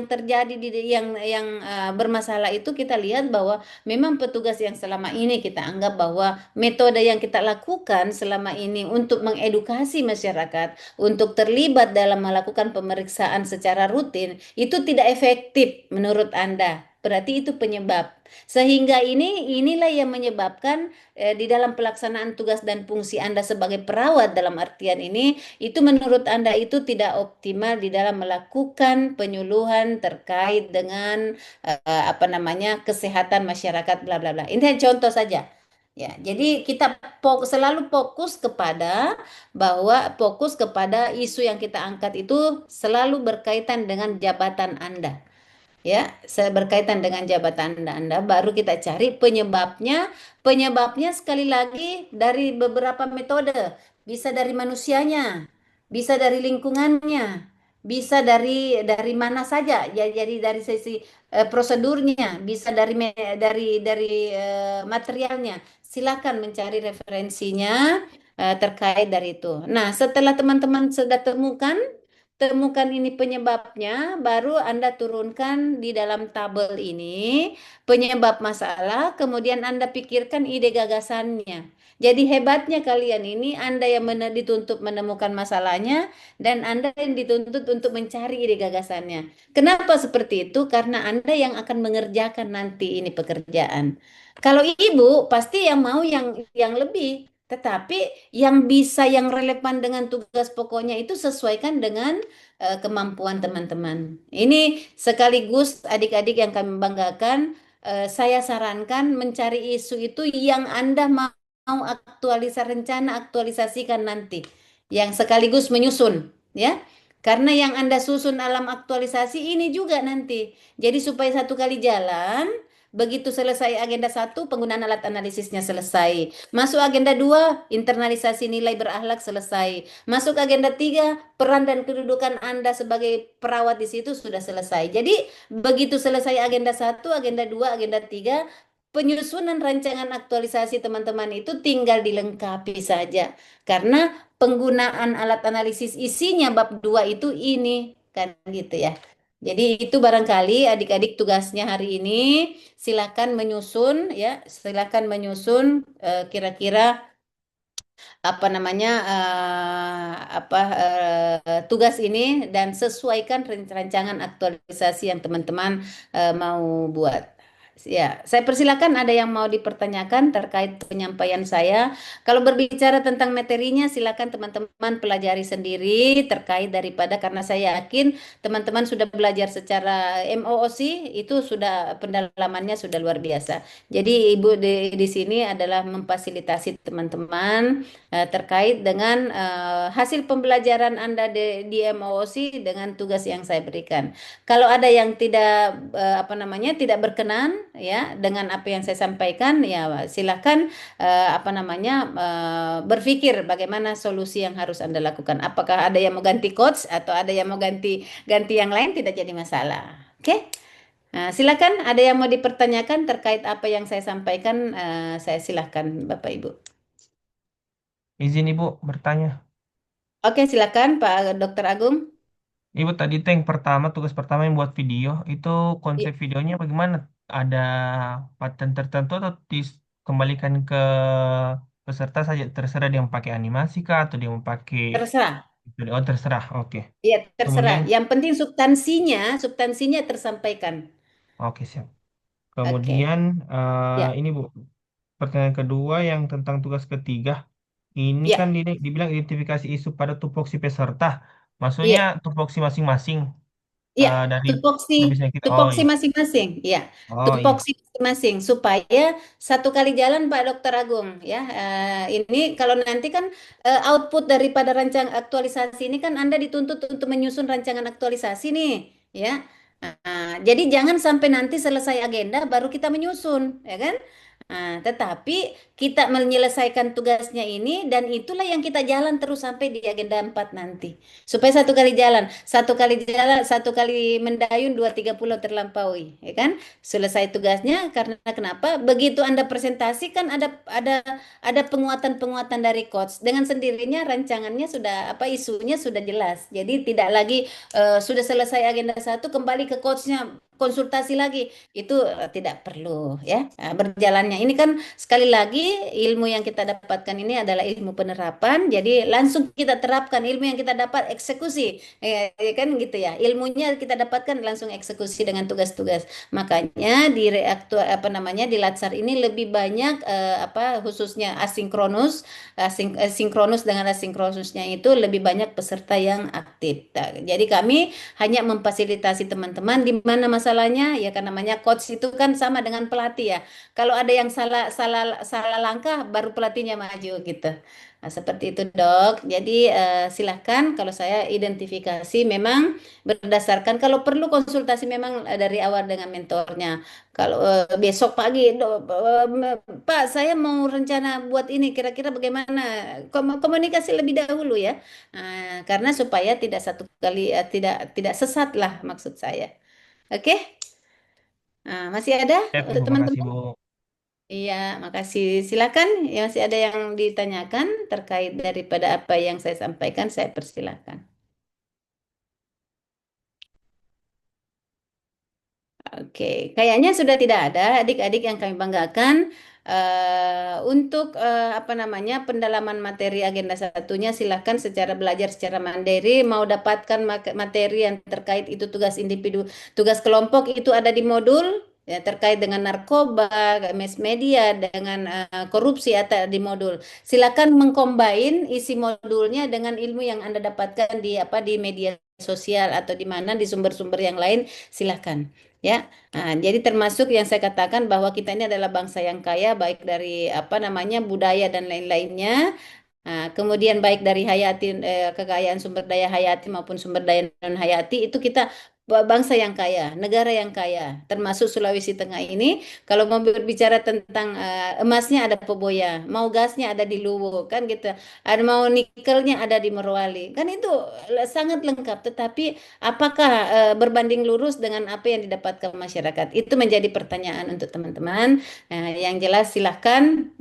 terjadi yang bermasalah itu kita lihat bahwa memang petugas yang selama ini kita anggap bahwa metode yang kita lakukan selama ini untuk mengedukasi masyarakat untuk terlibat dalam melakukan pemeriksaan secara rutin itu tidak efektif menurut Anda. Berarti itu penyebab. Sehingga inilah yang menyebabkan di dalam pelaksanaan tugas dan fungsi Anda sebagai perawat dalam artian ini itu menurut Anda itu tidak optimal di dalam melakukan penyuluhan terkait dengan kesehatan masyarakat bla bla bla. Ini contoh saja. Ya, jadi kita selalu fokus kepada isu yang kita angkat itu selalu berkaitan dengan jabatan Anda. Ya, berkaitan dengan jabatan Anda, baru kita cari penyebabnya. Penyebabnya sekali lagi dari beberapa metode. Bisa dari manusianya, bisa dari lingkungannya, bisa dari mana saja. Ya, jadi dari sisi prosedurnya, bisa dari materialnya. Silakan mencari referensinya terkait dari itu. Nah, setelah teman-teman sudah temukan ini penyebabnya, baru Anda turunkan di dalam tabel ini penyebab masalah, kemudian Anda pikirkan ide gagasannya. Jadi hebatnya kalian ini, Anda yang dituntut menemukan masalahnya, dan Anda yang dituntut untuk mencari ide gagasannya. Kenapa seperti itu? Karena Anda yang akan mengerjakan nanti ini pekerjaan. Kalau ibu, pasti yang mau yang lebih. Tetapi yang relevan dengan tugas pokoknya itu sesuaikan dengan kemampuan teman-teman. Ini sekaligus adik-adik yang kami banggakan, saya sarankan mencari isu itu yang Anda mau aktualisasikan nanti, yang sekaligus menyusun, ya. Karena yang Anda susun dalam aktualisasi ini juga nanti. Jadi supaya satu kali jalan, begitu selesai agenda 1, penggunaan alat analisisnya selesai. Masuk agenda 2, internalisasi nilai berakhlak selesai. Masuk agenda 3, peran dan kedudukan Anda sebagai perawat di situ sudah selesai. Jadi begitu selesai agenda 1, agenda 2, agenda 3, penyusunan rancangan aktualisasi teman-teman itu tinggal dilengkapi saja. Karena penggunaan alat analisis isinya bab 2 itu ini kan gitu ya. Jadi itu barangkali adik-adik tugasnya hari ini silakan menyusun ya, silakan menyusun kira-kira apa namanya tugas ini dan sesuaikan rancangan aktualisasi yang teman-teman mau buat. Ya, saya persilakan ada yang mau dipertanyakan terkait penyampaian saya. Kalau berbicara tentang materinya, silakan teman-teman pelajari sendiri terkait daripada karena saya yakin teman-teman sudah belajar secara MOOC itu sudah pendalamannya sudah luar biasa. Jadi Ibu di sini adalah memfasilitasi teman-teman terkait dengan hasil pembelajaran Anda di MOOC dengan tugas yang saya berikan. Kalau ada yang tidak tidak berkenan ya dengan apa yang saya sampaikan, ya silakan berpikir bagaimana solusi yang harus Anda lakukan. Apakah ada yang mau ganti coach atau ada yang mau ganti ganti yang lain, tidak jadi masalah. Oke? Nah, silakan ada yang mau dipertanyakan terkait apa yang saya sampaikan, saya silakan Bapak Ibu. Izin Ibu bertanya. Oke, silakan Pak Dokter Agung. Ibu tadi tuh yang pertama, tugas pertama yang buat video, itu konsep videonya bagaimana? Ada pattern tertentu atau dikembalikan ke peserta saja, terserah dia mau pakai animasi kah atau dia mau pakai Terserah. oh terserah, oke. Iya, terserah. Kemudian, Yang penting substansinya tersampaikan. oke siap. Oke. Kemudian Ya, ini Bu, pertanyaan kedua yang tentang tugas ketiga, ini kan ya, dibilang identifikasi isu pada tupoksi peserta, maksudnya iya. tupoksi masing-masing Iya, dari tupoksi, misalnya kita, oh tupoksi iya, masing-masing, ya, oh iya. tupoksi masing-masing supaya satu kali jalan Pak Dokter Agung, ya. Ini kalau nanti kan output daripada rancang aktualisasi ini kan Anda dituntut untuk menyusun rancangan aktualisasi nih, ya. Jadi jangan sampai nanti selesai agenda baru kita menyusun, ya kan? Tetapi kita menyelesaikan tugasnya ini dan itulah yang kita jalan terus sampai di agenda 4 nanti. Supaya satu kali mendayun, dua tiga pulau terlampaui, ya kan? Selesai tugasnya karena kenapa? Begitu Anda presentasi kan ada penguatan-penguatan dari coach. Dengan sendirinya rancangannya sudah isunya sudah jelas. Jadi tidak lagi sudah selesai agenda satu kembali ke coachnya konsultasi lagi itu tidak perlu ya. Berjalannya ini kan sekali lagi ilmu yang kita dapatkan ini adalah ilmu penerapan, jadi langsung kita terapkan ilmu yang kita dapat eksekusi. Ya kan gitu ya, ilmunya kita dapatkan langsung eksekusi dengan tugas-tugas. Makanya di reaktor di Latsar ini lebih banyak khususnya sinkronus dengan asinkronusnya itu lebih banyak peserta yang aktif. Nah, jadi kami hanya memfasilitasi teman-teman di mana masalahnya ya, kan namanya coach itu kan sama dengan pelatih ya. Kalau ada yang salah salah salah langkah baru pelatihnya maju gitu. Nah, seperti itu dok. Jadi silahkan kalau saya identifikasi memang berdasarkan kalau perlu konsultasi memang dari awal dengan mentornya. Kalau besok pagi, Pak, saya mau rencana buat ini, kira-kira bagaimana? Komunikasi lebih dahulu ya. Karena supaya tidak satu kali tidak tidak sesat lah maksud saya. Oke. Masih ada Siap Ibu, makasih teman-teman? Bu. Iya, makasih. Silakan. Ya, masih ada yang ditanyakan terkait daripada apa yang saya sampaikan, saya persilakan. Oke, kayaknya sudah tidak ada adik-adik yang kami banggakan untuk pendalaman materi agenda satunya silahkan secara belajar secara mandiri mau dapatkan materi yang terkait itu tugas individu, tugas kelompok itu ada di modul ya, terkait dengan narkoba, mass media dengan korupsi atau di modul. Silakan mengcombine isi modulnya dengan ilmu yang Anda dapatkan di media sosial atau di mana di sumber-sumber yang lain silakan. Ya, jadi termasuk yang saya katakan bahwa kita ini adalah bangsa yang kaya, baik dari budaya dan lain-lainnya. Kemudian baik dari kekayaan sumber daya hayati maupun sumber daya non hayati itu kita bangsa yang kaya, negara yang kaya, termasuk Sulawesi Tengah ini. Kalau mau berbicara tentang emasnya ada Poboya, mau gasnya ada di Luwu, kan gitu. Ada mau nikelnya ada di Morowali, kan itu sangat lengkap. Tetapi apakah berbanding lurus dengan apa yang didapatkan masyarakat? Itu menjadi pertanyaan untuk teman-teman. Yang jelas silahkan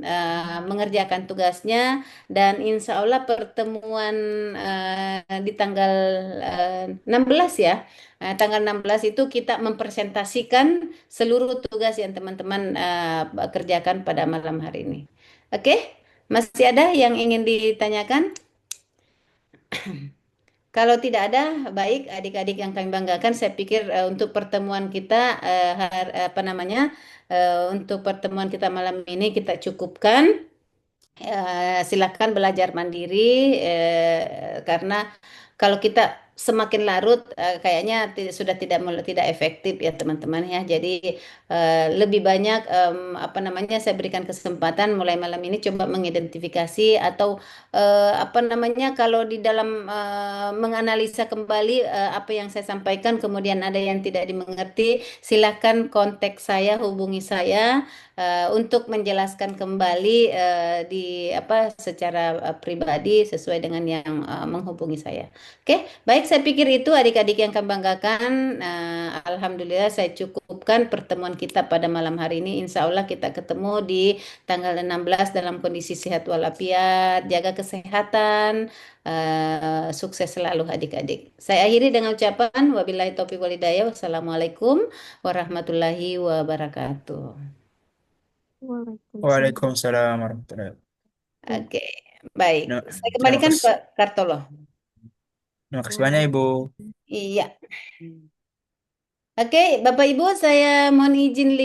mengerjakan tugasnya dan insya Allah pertemuan di tanggal 16 ya Tanggal 16 itu kita mempresentasikan seluruh tugas yang teman-teman kerjakan pada malam hari ini. Oke, masih ada yang ingin ditanyakan? Kalau tidak ada, baik adik-adik yang kami banggakan, saya pikir untuk pertemuan kita, apa namanya, untuk pertemuan kita malam ini kita cukupkan. Silakan belajar mandiri, karena kalau kita semakin larut, kayaknya sudah tidak efektif ya teman-teman ya. Jadi lebih banyak apa namanya, saya berikan kesempatan mulai malam ini coba mengidentifikasi atau apa namanya, kalau di dalam menganalisa kembali apa yang saya sampaikan kemudian ada yang tidak dimengerti, silakan kontak saya, hubungi saya untuk menjelaskan kembali di apa secara pribadi sesuai dengan yang menghubungi saya. Oke, baik, saya pikir itu adik-adik yang kami banggakan. Alhamdulillah saya cukupkan pertemuan kita pada malam hari ini. Insya Allah kita ketemu di tanggal 16 dalam kondisi sehat walafiat, jaga kesehatan, sukses selalu adik-adik. Saya akhiri dengan ucapan wabillahi taufiq wal hidayah. Wassalamualaikum warahmatullahi wabarakatuh. Waalaikumsalam warahmatullahi wabarakatuh. Oke, baik. Nah, Saya terima kembalikan ke kasih. Kartolo. Terima kasih banyak Ibu. Iya. Oke, Bapak Ibu, saya mohon izin